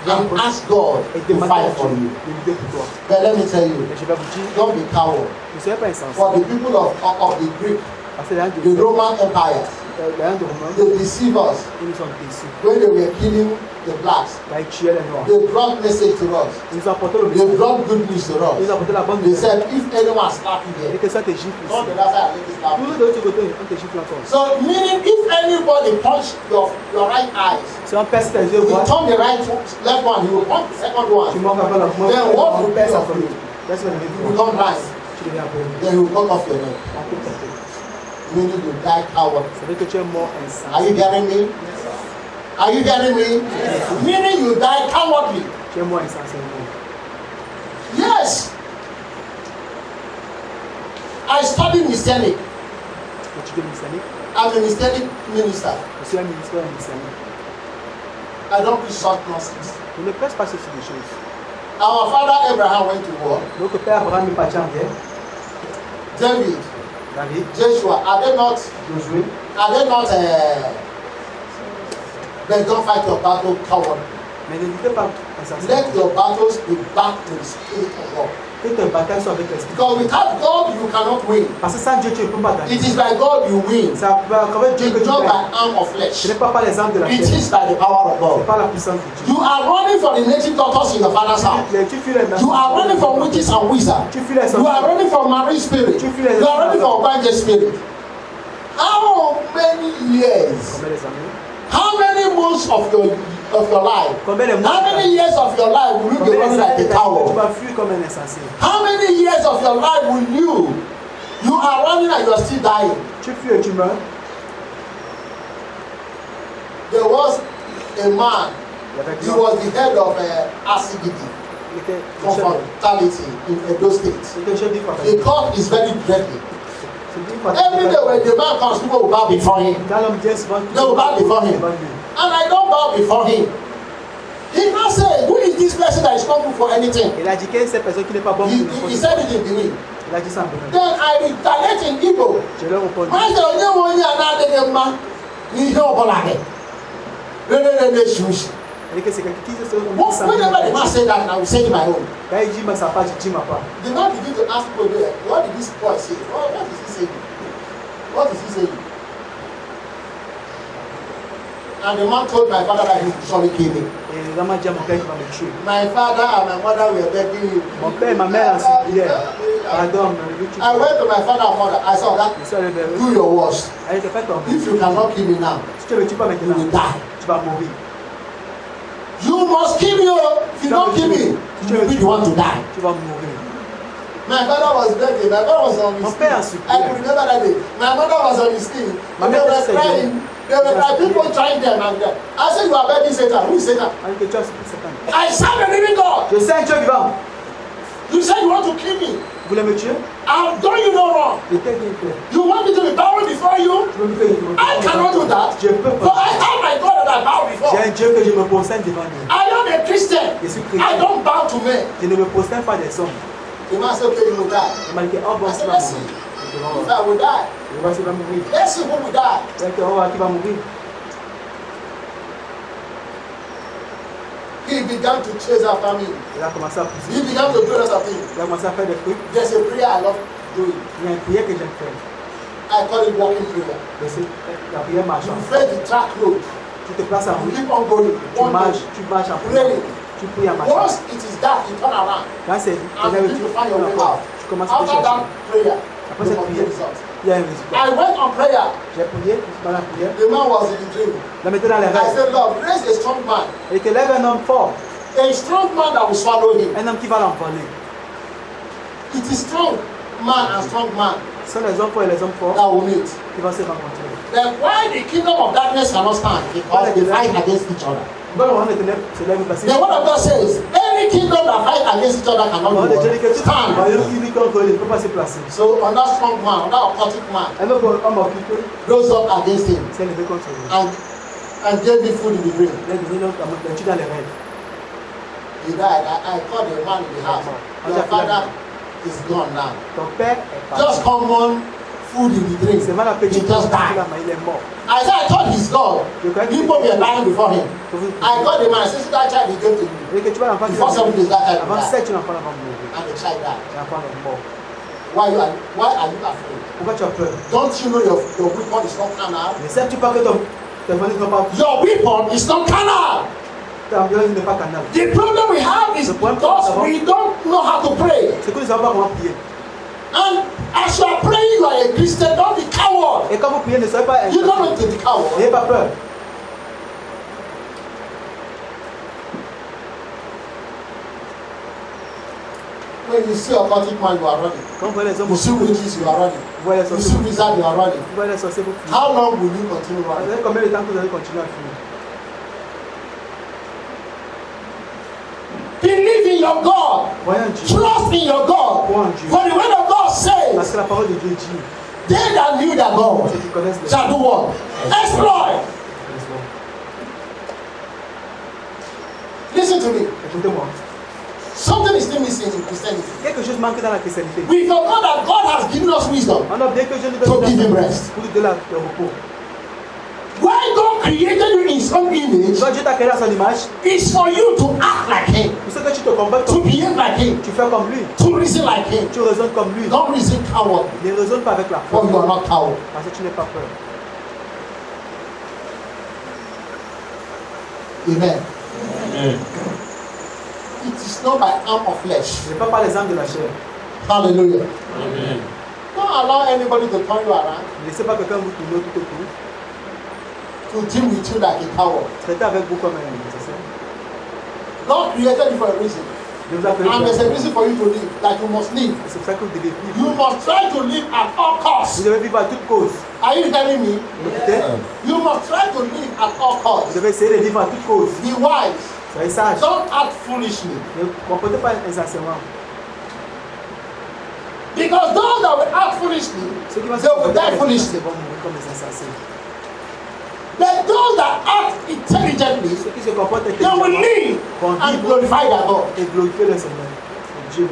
and ask God et to demander à fight Dieu for you. de lutter pour toi. But let me tell you, Et je vais vous dire, don't be coward. ne soyez pas insensés. For the people of the Greek, Parce que les gens the de Roman Empire, Romains, they deceive us ils nous ont déçus. when they were killing the blacks. Là, ils tuaient les Noirs. They brought message to us. Ils nous ont apporté le They message. brought good news to Ils nous us. ont apporté la bonne They nouvelle. said, if anyone slap you Et there, que ça te gifle come ici. to that side and let it slap you. Toujours de l'autre côté, on te gifle encore. So meaning if anybody punch your right eyes, Si on perce tes yeux you droits, turn the left one, he will punch the second tu one. manques encore la Then what will on be perce of encore. you? Laisse le You become blind. tu deviens aveugle. Then he will cut off your neck. On coupe ta tête. Meaning you die coward. Ça veut dire que tu es mort Are you insensé. getting me? Are you getting me? Meaning you die cowardly. Tu es mort insensé. Yes. I studied messianic. Étudier le messianique. I'm a messianic minister. Je suis un ministère messianique. I don't preach short nonsense. Je ne prêche pas ce type de choses. Our father Abraham went to war. Notre père Abraham est parti en guerre. David, David, Joshua, are they not? Josué. Then don't fight your battle coward. Mais ne luttez pas insensé. Let your battles be backed to the spirit of God. Que tes batailles soient avec l'esprit. Because without God you cannot win. Parce que sans Dieu, tu ne peux pas gagner. It is by God you win. C'est avec Dieu que It's tu not gagnes. by arm of Ce flesh. n'est pas par les armes de la It chair. is by the power of C'est God. par la puissance de Dieu. You are running from the native doctors in your father's house. Tu fuis les You are running from witches and wizards. Tu fuis les You are running from marine spirit. You are running from bondage spirit. How many years? Combien les années? How many months of your life? Combien de mois? How many years of your life will you be Combien running les like années a tu coward? vas fuir comme un insensé? How many years of your life will you are running and you are still dying? Tu fuis et tu meurs. There was a man, Il y avait he was the head of RCGD, il était from fatality in Edo State. chef du The fatalité. court is very dreadful. C'est du Every day when the man comes, people will bow before him. Quand l'homme vient souvent, They will bow before him. And I don't bow before him. He now say, who is this person that is not good for anything? Il a dit que cette personne qui n'est pas bonne He, pour he, nous. he said it in Benin. Il a dit ça en Bénin. Then I retaliate in Igbo. Je leur réponds. When the only one you are not the man, he don't go like it. Et que c'est quelqu'un qui se Whenever the man say that, I will say it my own. Quand il dit, mais ça passe, je dis ma part. The man begin to ask people, what did this boy say? What is he saying? What is he saying? And the man told my father that he would surely kill me. Et il m'a dit à mon père qu'il va me tuer. My father and my mother were begging him. Mon père et ma mère en suppliaient. Pardon, mais I went to my father and mother. I said, that je suis allé vers eux. do your worst. Allez, te fais ton If you cannot kill me now, Si tu ne me tues pas you maintenant, will die. tu vas mourir. You must kill me. If you don't kill me, you will be the one to die. Tu vas mourir. My father was begging. My father was on his Mon père a knee. supplié. I could remember that day. My mother was on his knee. Ma And they mère were s'est crying. They were like people trying them and them. I said, you are begging Satan. Who is Satan? Alors que tu as supplié Satan. I serve the living God. Je sais un Dieu vivant. You said you want to kill me. Vous voulez me tuer? I've done you no wrong. Je t'ai dit que You want me to be bowing before you? tu veux me faire I cannot do that. Je peux For pas. I have my God that I bow before. J'ai un Dieu que je me prosterne devant lui. I am a Christian. Je suis I chrétien. don't bow to men. Je ne me prosterne pas des hommes. The man said, okay, you will die. Il m'a dit que, oh bon, I tu said, vas let's see. mourir. Je dis, If oh, I will die, je vois s'il va mourir. let's see who will die. Je dis, oh, qui va mourir? He began to chase after me. Il a commencé à pousser. He began to do lots of things. Il a commencé à faire des trucs. There's a prayer I love doing. Il y a une prière que j'aime faire. I call it walking prayer. Mais c'est la prière You marchande. pray the track road. Tu te places en You route. keep on going. Tu One marches, day. tu marches en prière. Praying. Tu pries en marchant. Once it is dark, you turn around. Quand c'est And you need to find your way out. tu commences à te After chercher. that prayer, Après you cette must get prière, results. il y a un résultat. I went on prayer. J'ai prié, je suis dans la prière. The man was in the dream. La mettais dans les I rêves. said, Lord, raise a strong man. Et te lève un homme fort. A strong man that will swallow him. Un homme qui va l'envoler. It is strong man and strong man Ce sont les hommes forts et les hommes forts that will meet. qui vont se rencontrer. Then why the kingdom of darkness cannot stand? Because they fight against each other. Pourquoi le royaume des ténèbres se lève parce The word of God says, any Any kingdom that fight against each other cannot On be a dit que won. tout Stand. royaume unique contre eux ne peut pas se placer. So another strong man, another occultic man, Un autre homme occupé rose up against him s'est levé contre lui. and gave him food in the dream. Il a donné donc la tue dans les rêves. He died. I called the man in the house. Your father is gone now. Ton père est parti. Just common food in the drink. C'est mal à He petit just died. il est mort. I said, I thought he's God. People were dying before him. I got the man. I said, see that child he gave to you. Et que tu vas l'enfant Before 7 days, that child avant died. 7 l'enfant va mourir. And the child died. L'enfant est mort. Why are you afraid? Pourquoi tu as peur? Don't you know your weapon is not carnal? Ne sais-tu pas que ton voisin ne va pas. Your weapon is not carnal. Ta violence n'est pas canal. The problem we have is because we don't know how to pray. C'est que nous ne savons pas comment prier. And as you are praying, you are a Christian, don't be coward. Et quand vous priez, ne soyez pas You don't need to be coward. n'ayez pas peur. When you see a occultic man, you are running. Quand vous voyez les hommes, You see witches, you are running. vous voyez les You see sorciers, wizards, you are running. vous voyez les sorciers, vous priez. How long will you continue Vous running? savez combien de temps que vous allez continuer à fuir? Believe in your God. Voyez en Dieu. Trust in your God. Crois en Dieu. For the word of God Parce says, que la parole de Dieu dit, they that knew their God ceux qui connaissent le shall do what? Exploit. Listen to me. Écoutez-moi. Something is still missing in Christianity. Quelque chose manque dans la chrétienté. We forgot that God has given us wisdom On a oublié que Dieu nous to give him donne rest. pour lui donner le repos. When God created you in his own image, Quand Dieu t'a créé à son image, it's for you to act like him, pour ce que tu te combats, to behave like him, tu fais comme lui, to reason like him. tu raisonnes comme lui. Don't reason coward, Ne raisonne pas avec la for you foi, are not coward. parce que tu n'es pas peur. Amen. Amen. It is not by arm of flesh. Ce n'est pas par les âmes de la chair. Hallelujah. Amen. Don't allow anybody to turn you around, Ne laissez pas quelqu'un vous tourner tout autour. to deal with you like a coward. Traitez avec vous comme un nécessaire. God created you for a reason. Dieu vous a créé And pour there's a un reason for you to live, that you must live. C'est pour ça que vous devez You vivre. must try to live at all Vous costs. devez vivre à toute cause. Are you hearing me? Vous m'écoutez? You must try to live at all Vous costs. devez essayer de vivre à toute cause. Be wise. Soyez sage. Don't act foolishly. Ne vous comportez pas insensiblement. Because those that will act foolishly, Ceux qui vont se they will comporter die comme des insensés foolishly. vont mourir comme des insensés. But those that act intelligently, Ceux qui se comportent they will intelligemment live vont and vivre glorify their God. et glorifier le Seigneur, le Dieu.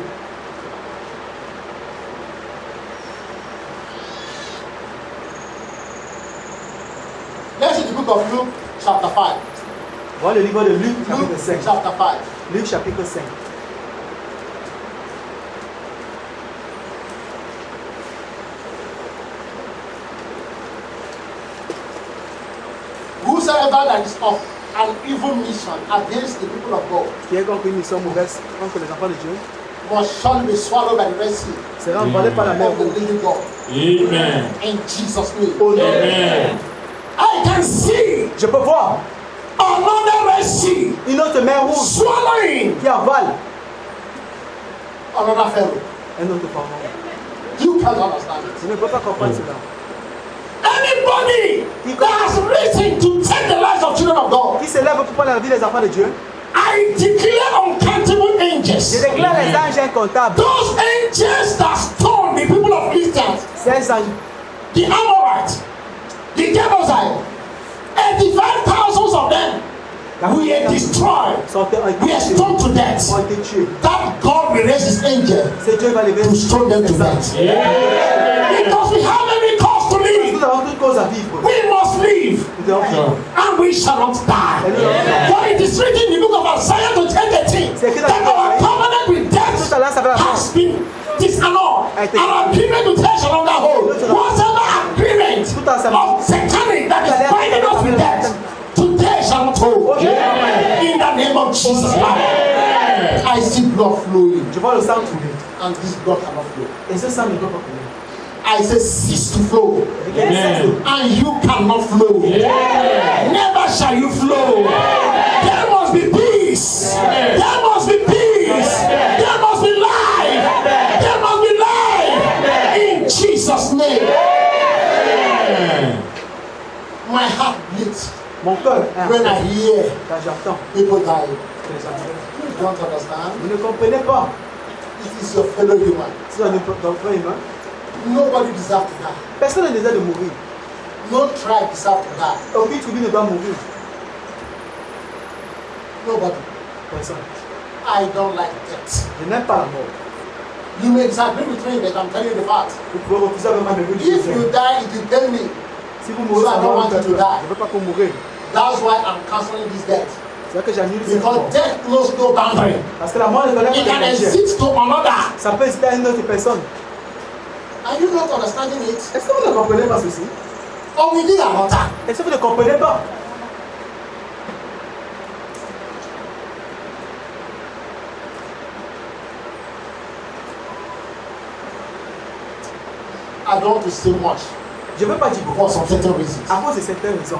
Let's read the book of Luke, chapter 5. Voilà le livre de Luc, chapitre Luke, 5. chapter 5. Luc, chapitre 5. Whosoever that is of an evil mission against the people of God Qui est contre une mission mauvaise contre les enfants de Dieu must surely be swallowed by the Red Sea sera envolé par la mer of the rouge. living God. Amen. In Jesus' name. Au nom. Amen. I can see Je peux voir another Red Sea une autre mer rouge swallowing qui avale another Pharaoh. un autre pharaon. You can't understand it. Je ne peux pas comprendre cela. Anybody that has risen to take the lives of children of God, Qui se lève pour prendre la vie des enfants de Dieu, I declare uncountable je angels. déclare les anges incomptables. Those angels that stoned the people of Israel, Ces anges, the Amorites, the Jebusite, 85,000 of them, we are destroyed. We are stoned to death. ont été tués. That God will raise his angel C'est Dieu qui va lever to stone them to death. Because we have every cause to live. Nous avons toute cause à vivre. We must live. Nous devons vivre. And we shall not die. For it is written in the book of Isaiah to 10:18 that our covenant with death has been disannulled. And our agreement with death shall not hold. Whatever agreement of satanic that is binding us with death, today shall not hold. In the name of Jesus Christ. I see blood flowing, Je vois le sang couler. and this blood cannot flow. Et ce sang ne peut pas couler. I say cease to flow, Amen. and you cannot flow. Never shall you flow. There must be peace. There must be peace. There must be life. There must be life. In Jesus' name. My heart beats Mon cœur, hein, when I hear quand j'entends people dying. You don't understand. Vous ne comprenez pas. It is your fellow human. C'est un frère humain. Nobody deserves to die. Personne ne désire de mourir. No tribe deserves to die. Aucune tribu ne doit mourir. Nobody. Personne. I don't like death. Je n'aime pas la mort. You may disagree with me, but I'm telling you the fact. Vous pouvez refuser avec moi de vous If you die, it will pain me. Si vous mourrez, So I ça don't va want vous you faire to peur. die. Je ne veux pas qu'on mourrait. That's why I'm canceling this death. C'est que j'annule cette Because mort. death knows no boundary. Parce que la mort ne connaît It pas can de frontières. exist to another. Ça peut exister à une autre personne. Are you not understanding it? Est-ce que vous ne comprenez pas ceci? Or we did another. Est-ce que vous ne comprenez pas? I don't want to say much Je ne veux pas dire beaucoup. for some certain reasons. À cause de certaines raisons.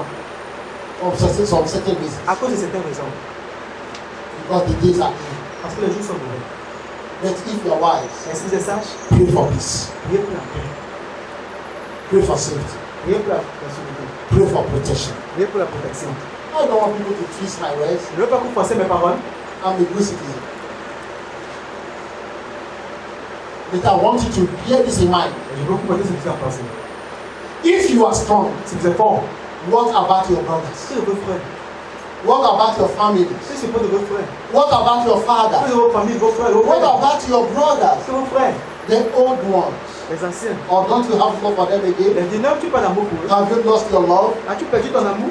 Some certain reasons. À cause de certaines raisons. Because the days are in. Parce que les jours sont mauvais. But if you're wise, Est-ce que c'est sage? pray for peace. Priez pour la paix. Pray for safety. Priez pour la sécurité. Pray for protection. Priez pour la protection. I don't want people to twist my words. Je ne veux pas que vous forcez mes paroles. I'm a good citizen. But I want you to bear this in mind. Je veux que vous mettez ce qui est en pensée. If you are strong, Si vous êtes fort, what about your brothers? c'est de vos frères. What about your families? C'est pas de vos frères. What about your C'est father? de vos familles, vos frères, vos What frères. about your brothers? C'est vos frères. The old ones. Les anciens. Or don't you have love for them again? Les dîners, tu pas d'amour pour eux. Have you lost your love? As-tu perdu ton amour?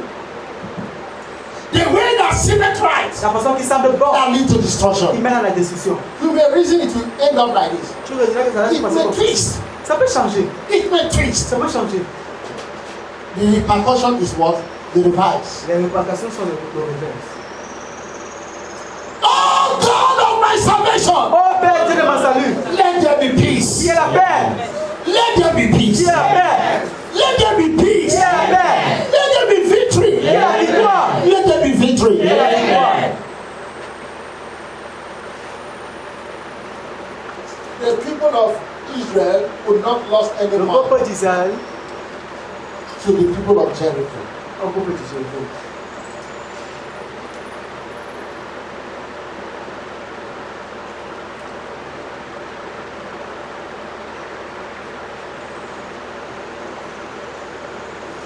The way that seemeth right, La façon qui semble bonne, that leads to qui destruction. mène à la destruction. You may reason it will end up like this. Tu dirais que ça va se It passer may comme ça. twist. Ça peut changer. It may twist. Ça peut changer. The repercussion is what? The reverse. Les répercussions sont le reverse. Oh God of my salvation, Oh Père, Dieu de mon salut, let there be peace. qui est la paix, Let there be peace. qui est la paix, Let there be peace. qui est la paix, Let there be victory. qui est la victoire, Let there be victory. qui est la victoire. The people of Israel would not lose any Le man peuple d'Israël, to the people of Jericho. au peuple de Jéricho.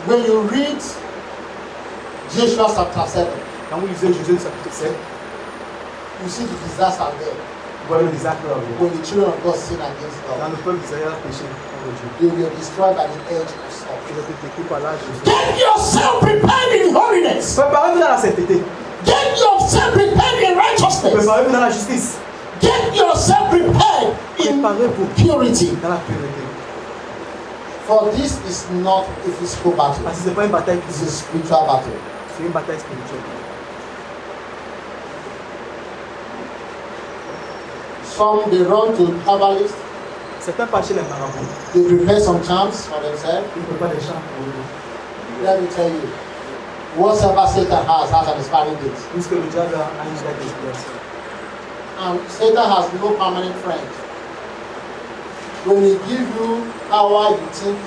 When you read Joshua chapter 7, Quand vous lisez Josué chapitre 7, you see the disaster there. vous voyez le désastre là. When the children of God sin against Quand God, le peuple d'Israël a péché contre Dieu, they were destroyed by the edge of sword. ils ont été détruits par l'âge de Dieu. Get yourself prepared in holiness. Préparez-vous dans la sainteté, Get yourself prepared in righteousness. préparez-vous dans la justice, Get yourself prepared in préparez-vous purity. dans la pureté. For this is not a physical battle. Parce que ce n'est pas une bataille This physique, is a spiritual battle. c'est une bataille spirituelle. Some they run to herbalists. Certains partent chez les marabouts, They prepare some charms for themselves. ils préparent des chants pour eux. Let me tell you, whatever Satan has an expiring date. Puisque le diable a une date d'expiration. And Satan has no permanent friend. When he gives you power, you think it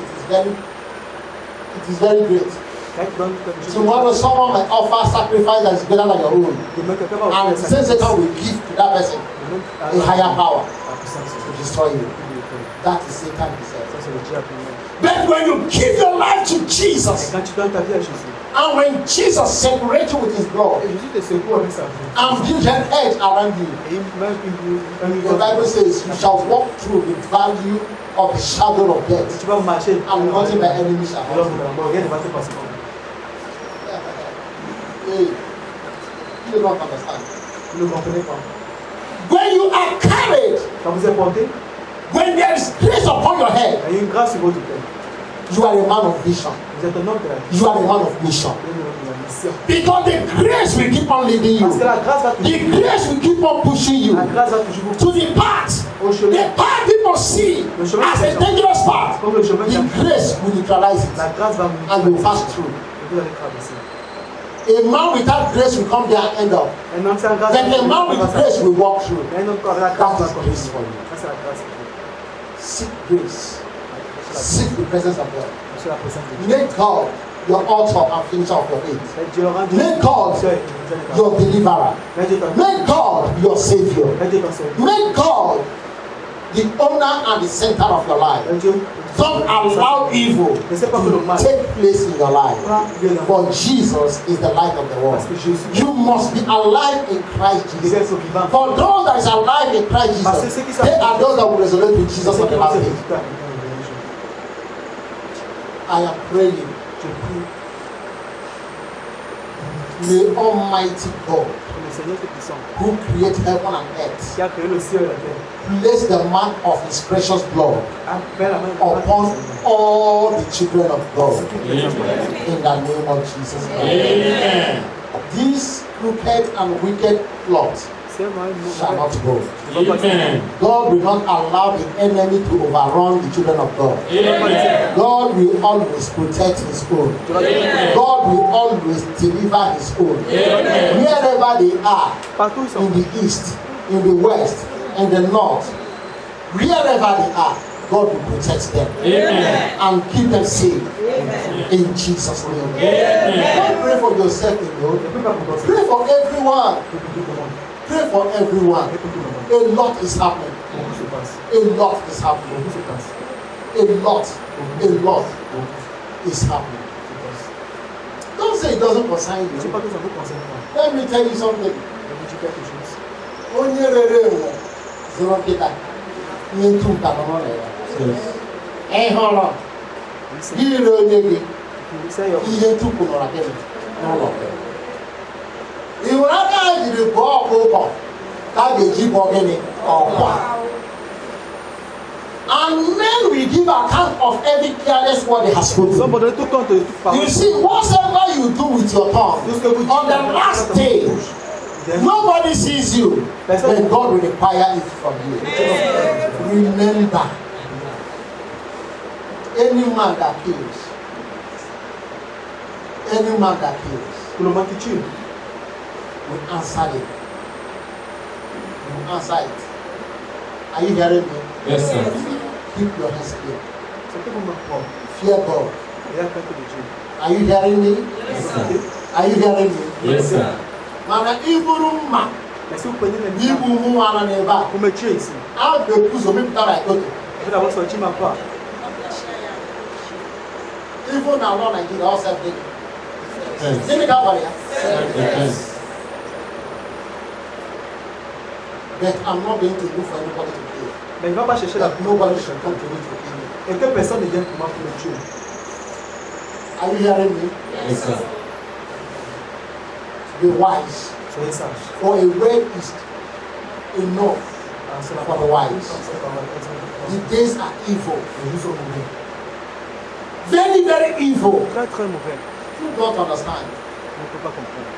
is very great. Quand il donne quelque chose, Tomorrow, someone might offer sacrifice that is greater than your own, demain quelqu'un va and offrir the same sa Satan will give to that person a higher power la puissance to de destroy you. Dieu. That is Satan Ça, himself. c'est le diable lui-même. But when you give your life to Et Jesus, quand tu donnes ta vie à Jésus, and when Jesus separates you with his blood et Jésus te secoue avec sa vie, and builds an edge around you, et il met un the mur, Bible says you shall walk through the valley of the shadow of et death, tu vas marcher, and nothing by enemy shall et l'homme harm de la mort, rien ne va te passer. you. Hey, you do not understand. Vous ne comprenez pas. When you are carried, Quand vous êtes porté, when there is grace upon your head, il y a une grâce sur votre tête. you are a man of vision. Vous êtes un homme de la vie. You are a man of mission. Vous êtes un homme de la mission. Because the grace will keep on leading Parce que you. la grâce va The toujours, grace will keep on pushing you la grâce va toujours vous to the path. au chemin. The path people see as a dangerous path. Comme le chemin qui The a grace will neutralize la it, grâce va vous and you will pass through. et vous allez traverser. A man without grace will come there and end up. Un homme sans grâce, Then a man with grace will walk through. un homme avec la grâce va That is continuer. grace for you. Ça, c'est la grâce. Seek grace. Seek the presence of God. C'est la présence de Dieu. Make God your author and finisher of your faith. Mais Dieu rend Make God your deliverer. Mais Dieu t'en Make God your savior. Mais Dieu t'en sauve. Make God the owner and the center of your life. Mais Dieu Don't allow evil ne sais pas que le to mal take place in your life. prend lieu dans For Jesus is the light of the world. parce que Jésus You must be alive in Christ est Jesus. être vivant. For those that is alive in Christ Parce que Jesus, ceux qui sont they are those that will resonate with Jesus ceux on qui the vont last se day. résultat. I am praying. Je prie May Almighty God, pour le Seigneur Tout-Puissant who created heaven and earth, qui a créé le ciel et la terre. place the mark of His precious blood Appelle la main upon all the children of God. Amen. In the name of Jesus Christ. Amen. These crooked and wicked plots C'est moi shall not go. Amen. God will not allow the enemy to overrun the children of God. Amen. God will always protect His own. Amen. God will always deliver His own. Amen. Wherever they are, Partout ils sont. in the east, in the west, in the north, wherever they are, God will protect them Amen. and keep them safe. In Jesus' name. Amen. Don't pray for yourself alone. Ne peux pas pour toi. Pray for everyone. Pour tout le monde. Pray for everyone. Et pour tout le monde. A lot is happening. Beaucoup se passe. A lot is happening. Beaucoup se passe. A lot is happening. Don't say it doesn't concern Je ne sais you. pas que ça vous concerne pas. Let me tell you something. Je vais vous dire quelque chose. Onye rere ụwa zụrụ nkịta ihe ntu nka nọ n'ụlọ ya. Ị hụrụ Listen. gị rere onye gị You say your ihe ntu kwụnọrọ gị n'ụlọ gị. Ị hụrụ aka ha jiri bụọ ọkụkọ ka a ga-eji bụọ gịnị ọkwa. And men will give account of every careless word they have spoken. Somebody took compte de toute parole. You see, whatever you do with your tongue, Tout ce que vous dites on the last day, Then nobody sees you. Then God will require it from you. Remember, any man that kills, tout le monde qui tue. will answer it. Will answer it. Are you hearing me? Yes, sir. Keep your hands clear. C'est que vous me croyez. Fear God. Et la crainte de Dieu. Are you hearing me? Yes, sir. Are you hearing me? Yes, sir. Mana iburu mma Mais si vous prenez les n'ibu miens, ụmụ nwana n'ebe a, vous me tuez ici. a ga-ekwuzo mepụtara ikoto. Je vais d'abord sortir ma part. Even na law Nigeria all self made. Yes. Gịnị ka a gwara ya? Yes. But I'm not going to look for anybody to pay. Mais il ne va pas chercher la That nobody should come to me to pay me. Et que personne ne vienne pour moi pour me tuer. Are you hearing me? Yes, sir. Be wise. Soyez sages. For a word is enough. Ah, c'est la For the parole. wise. C'est la parole. The days are evil. Les jours sont mauvais. Very, very evil. Très très mauvais. You don't understand. On ne peut pas comprendre.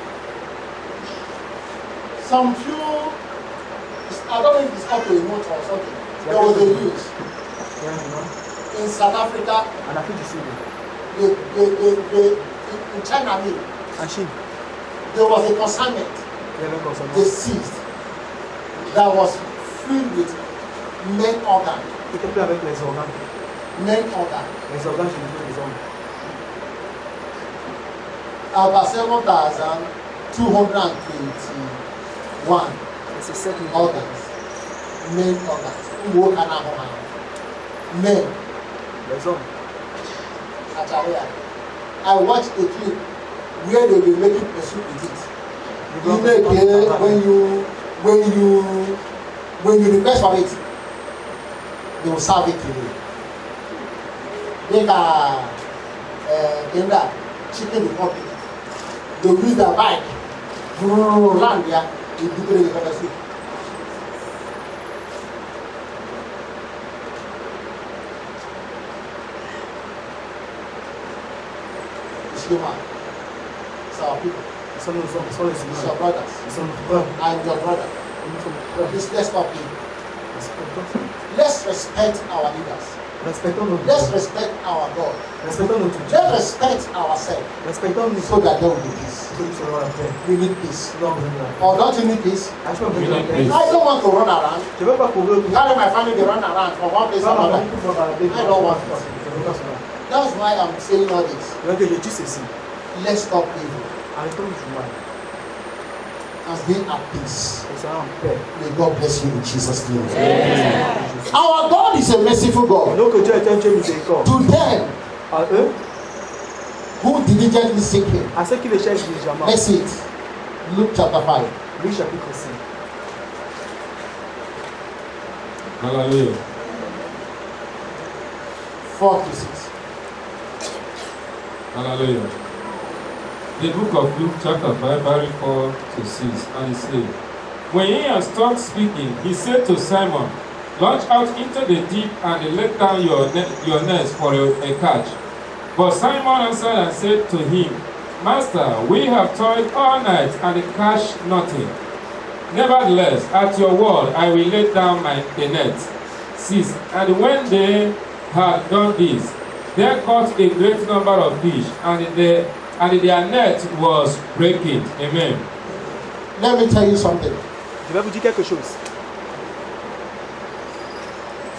Some few, I don't know if it's up to a month or something. There was a news Il y a un moment, in South Africa, en Afrique du Sud, in China, I mean, en Chine, there was a consignment il y avait un consommant they seized that was filled with men organ, qui était plein avec les organes génitaux des hommes. about 7,221 Et c'est 7 millions. organs, men organs, men. Les hommes. I watched a clip where they were making pursuit with it. Les You hommes make parlent it par when you request for it, they will serve it to you. They are in that chicken republic. They use their bike, land there, they do the pursuit. It's human. It's our people. Ils sont nos hommes, ils sont les It's humains. your brothers. Ils sont nos frères. I'm your brother. Nous sommes nos frères. Please let's stop here. C'est important. Let's respect our leaders. Respectons nos Let's dieux. respect our God. Respectons nos dieux. Let's respect ourselves Respectons nous so that there will be peace. que nous serons la paix. We need peace. Nous avons besoin de la paix. Or don't you need peace? Ah, je peux besoin de la paix. I don't want to run around. Je ne veux pas courir. Carry my family, they run around from one place to Pas ma another. famille pour me balader. I don't want it. Je veux pas cela. That's why I'm saying all this. Donc je dis ceci. Let's stop evil Arrêtons du mal. and be at peace. On sera en paix. May God bless you in Jesus' name. Our God is a merciful God. Donc Dieu est un Dieu miséricorde. To them À eux, who diligently seek Him. à ceux qui le cherchent diligemment. Let's see it. Luke chapter 5. Luc chapitre 5. Hallelujah. 4 to 6. Hallelujah. The book of Luke chapter 5, verse 4 to 6, and it says, when he had stopped speaking, he said to Simon, launch out into the deep and let down your nets for a catch. But Simon answered and said to him, Master, we have toiled all night and catch nothing. Nevertheless, at your word, I will let down the net. 6. And when they had done this, they caught a great number of fish, and their net was breaking. Amen. Let me tell you something. Je vais vous dire quelque chose.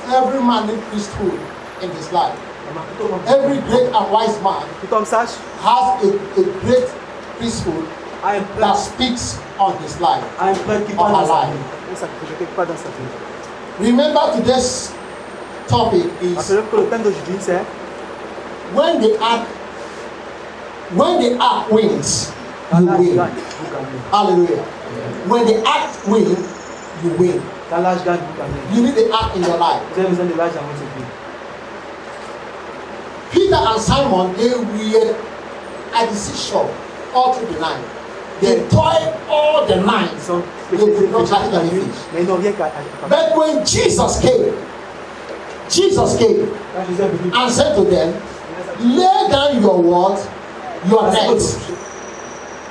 Every man in priesthood in his life, every great and wise man Tout homme sage has a great priesthood a un that prêtre, speaks on his life. a un prêtre qui On parle dans her sa life. vie. Un sacrifice quelque part dans sa vie. Remember today's topic is Rappelez-vous que le thème d'aujourd'hui c'est when the ark wins, quand you l'âge win. gagne, vous gagnez. Hallelujah. When the ark wins, you win. Quand l'âge gagne, vous gagnez. You need the ark in your life. Vous avez besoin de l'âge dans votre vie. Peter and Simon, they were at the seashore all through the night. They toiled all the night. Ils sont They péchés could not toute catch la any nuit, fish. mais ils n'ont rien qu'à. But when Jesus came Quand Jésus est venu, and said to them, lay down your what? Your net.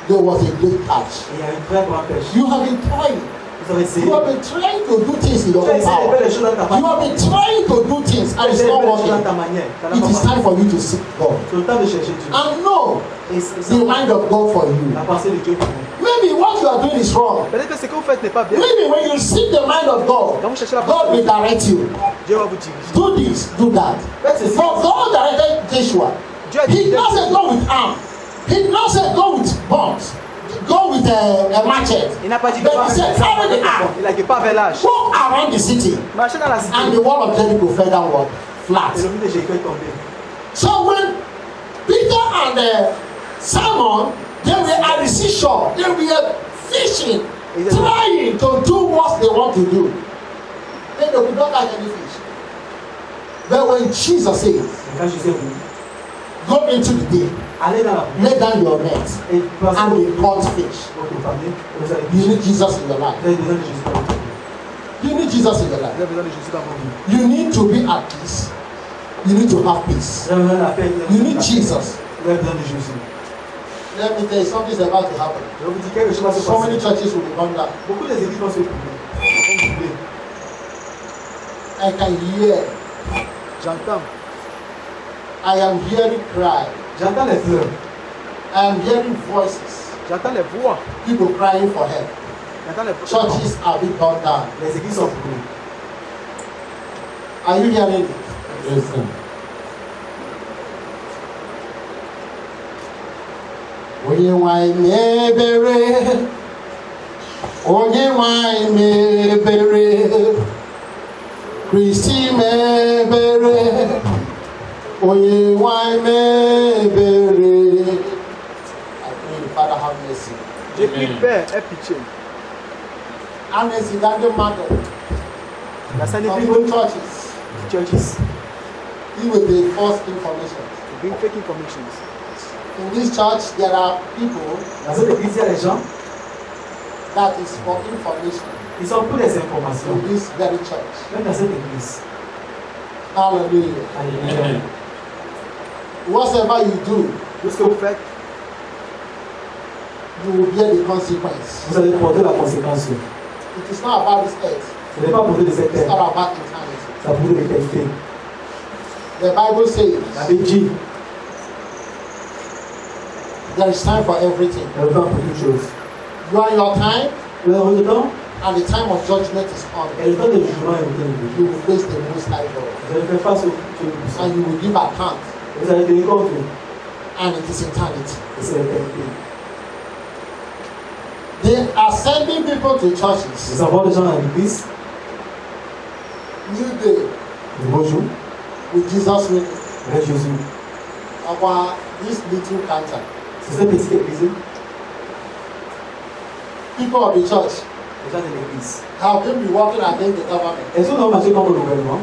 There was a great catch. il y a une très grande pêche. You have been toiling. Vous avez essayé. You have been trying to do things in your Tu as own essayé de power. faire les choses dans ta You manière. have been trying to do things Tu and as it's essayé de not faire les choses dans ta working. manière. Ça n'a It pas is marché. time for you to seek God C'est le temps de chercher Dieu. and know Et the mind of God for you. la pensée de Dieu pour vous. Maybe what you are doing is wrong. Peut-être que ce que vous faites n'est pas bien. Maybe when you seek the mind of God, Quand vous cherchez la God pensée will de Dieu, direct you. Dieu va vous diriger. Do this, do that. Faites ceci. For God directed Joshua. Dieu a He dit doesn't go with arm. He doesn't go with bombs. Go with a machete. Il n'a pas dit que But pas he said, vers carry the arm. Il a dit pas vers l'âge. Walk around the city. Marchez dans la cité. And the wall of Jericho fell downward, flat. Et le mur de Jéricho est tombé. So when Peter and Simon, they were at the seashore, they were fishing, trying to do what they want to do. Then they could not catch any fish. But when Jesus said, Et quand Jésus est venu, go into the deep, allez dans la mer lay down your net, et passez and we votre caught fish. famille. Vous avez You need Jesus in your life. besoin de Jésus dans votre vie. You need Jesus in your life. Vous avez besoin de Jésus dans votre vie. You need to be at peace. You need to have peace. Vous avez besoin de la paix. You need Jesus. Vous avez besoin de Jésus. Let me tell you, something's about to happen. Je vous dis quelque chose va se So many passer. churches will be gone down. Beaucoup des églises vont se couper. Vont couper. I can hear. J'entends. I am hearing cry. J'entends les pleurs. I am hearing voices. J'entends les voix. People crying for help. J'entends les voix. Churches are being gone down. Les églises sont coupées. Are you hearing it? Yes, sir. Onye nwanyị mebere, onye nwanyị mebere, Kristi mebere, onye nwanyị mebere. I pray, Father, have mercy. J'ai pris Père, aie pitié. And it's in that matter. La Sainte Some Bible churches, churches you will be false information. bring fake informations. In this church, there are people Dans cette église, il y a des gens that is for information qui sont pour les informations. in this very church. Même dans cette église. Hallelujah. Alléluia. Amen. Whatever you do, Tout ce que vous faites, you will bear the consequence. vous allez porter la conséquence. It is not about this earth, Ce n'est pas pour de cette it's terre, not about eternity. ça pour de l'éternité. The Bible La says Bible dit, there is time for everything. il y a le temps pour toutes choses. You are in your time, Le temps, and the time of judgment is on. et le temps de jugement est venu. You will face the Most High God, Vous allez faire face au Dieu and you will give account Vous avez des comptes. and it is eternity. Et c'est l'éternité. They are sending people to churches. Nous avons des gens dans l'église. New day Nouveau jour. with Jesus with Avec Jésus. our this little cancer. C'est cette petite église. People of the church Les gens de l'église. have they been working against the government? Est-ce qu'on a marché contre le gouvernement?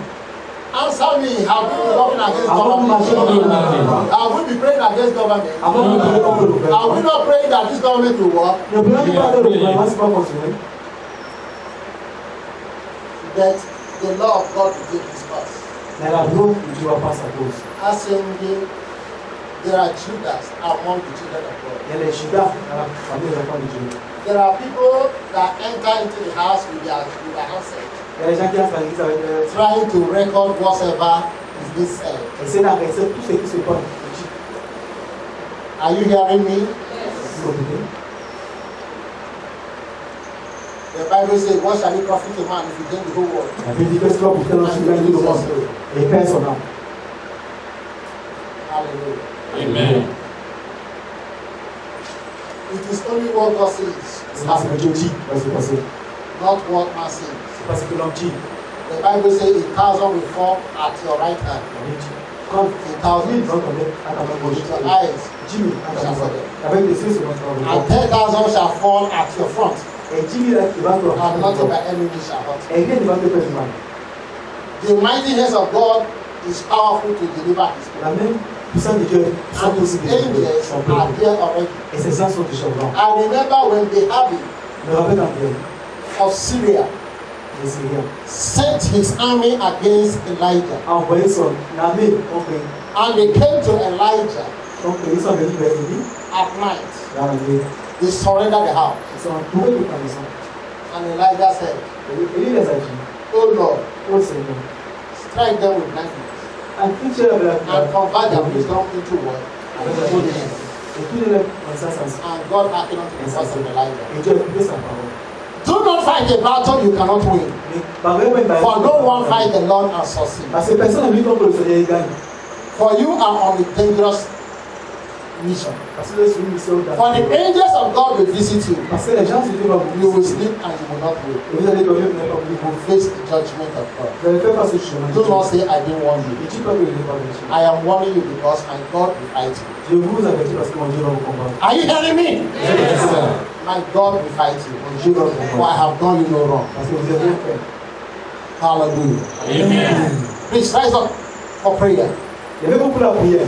Answer me. Have we been working against Avant de marcher contre le government? gouvernement. Have we been praying against government? Avant de marcher contre le Are we gouvernement. not praying that this government will work? Ne prions pas que le gouvernement ne soit pas fonctionné. That the law of God will take its course. Mais la loi de Dieu va pas sa cause. Assembly, there are Judas among the children of God. Il y a les Judas dans la famille des enfants de Dieu. There are people that enter into the house with their handset, Il y a les gens qui entrent dans l'église avec trying to record whatever is being said. essayer d'arrêter tout ce qui se passe. Are you hearing me? Vous comprenez? The Bible says, what shall it profit a man if he gain the whole world? La Bible dit que ce soit pour faire un And gagner he le loses monde his soul? et perd son âme. Hallelujah. Amen. It is only what God says is C'est parce que Dieu happening, dit va se passer. not what man says. C'est parce que l'homme dit. The Bible says 1,000 will fall at your right hand, La Bible dit. Quand 1,000 vont tomber à ta main gauche, with your eyes, 10 000 à ta main droite. Avec des yeux sur votre and main. 10,000 shall fall at your front, Et 10 000 qui vont te and not of thy enemy shall hurt. Et rien ne va te faire du mal. The mighty hands of God is powerful to deliver his people. La même puissance de Dieu sont And his possibles de délivrer angels son are peuple. there already. Et ses anges sont déjà là. I remember when the army Me rappelle quand Dieu, of Syria les Syriens, sent his army against Elijah, a envoyé son armée contre and they came to Elijah donc ils sont venus vers lui at night. dans la nuit. They surrendered the house, Ils sont entourés de ta maison. and Elijah said, Et il les a dit, "Oh Lord, ô Seigneur, strike them with blindness inflige avec la and convert their wisdom into what? avec la Foolishness." et tout le dans sa sens. And God hearkened unto the voice of Elijah. Et Dieu a écouté sa parole. Do not fight a battle you cannot win, Mais par exemple, for no one fight the Lord and succeed. parce que personne ne lutte contre le Seigneur et gagne. For you are on a dangerous mission. Parce que c'est une mission For the angels of God will visit you. parce que les gens se disent You will sleep and you will not wake. et vous allez dormir, vous n'allez pas You vous will face the judgment of God. Vous allez faire face au chemin. Do not say, I didn't warn Et you. dis pas que je n'ai pas venu. I am warning you because my God will fight you. Je vous avertis parce que mon Dieu va vous combattre. Are you hearing me? Yes, sir. My God will fight you. Mon Dieu va vous For I combattre. have done you no wrong. Parce que vous avez rien fait. Hallelujah. Amen. Please rise up for prayer. Levez-vous pour la prière.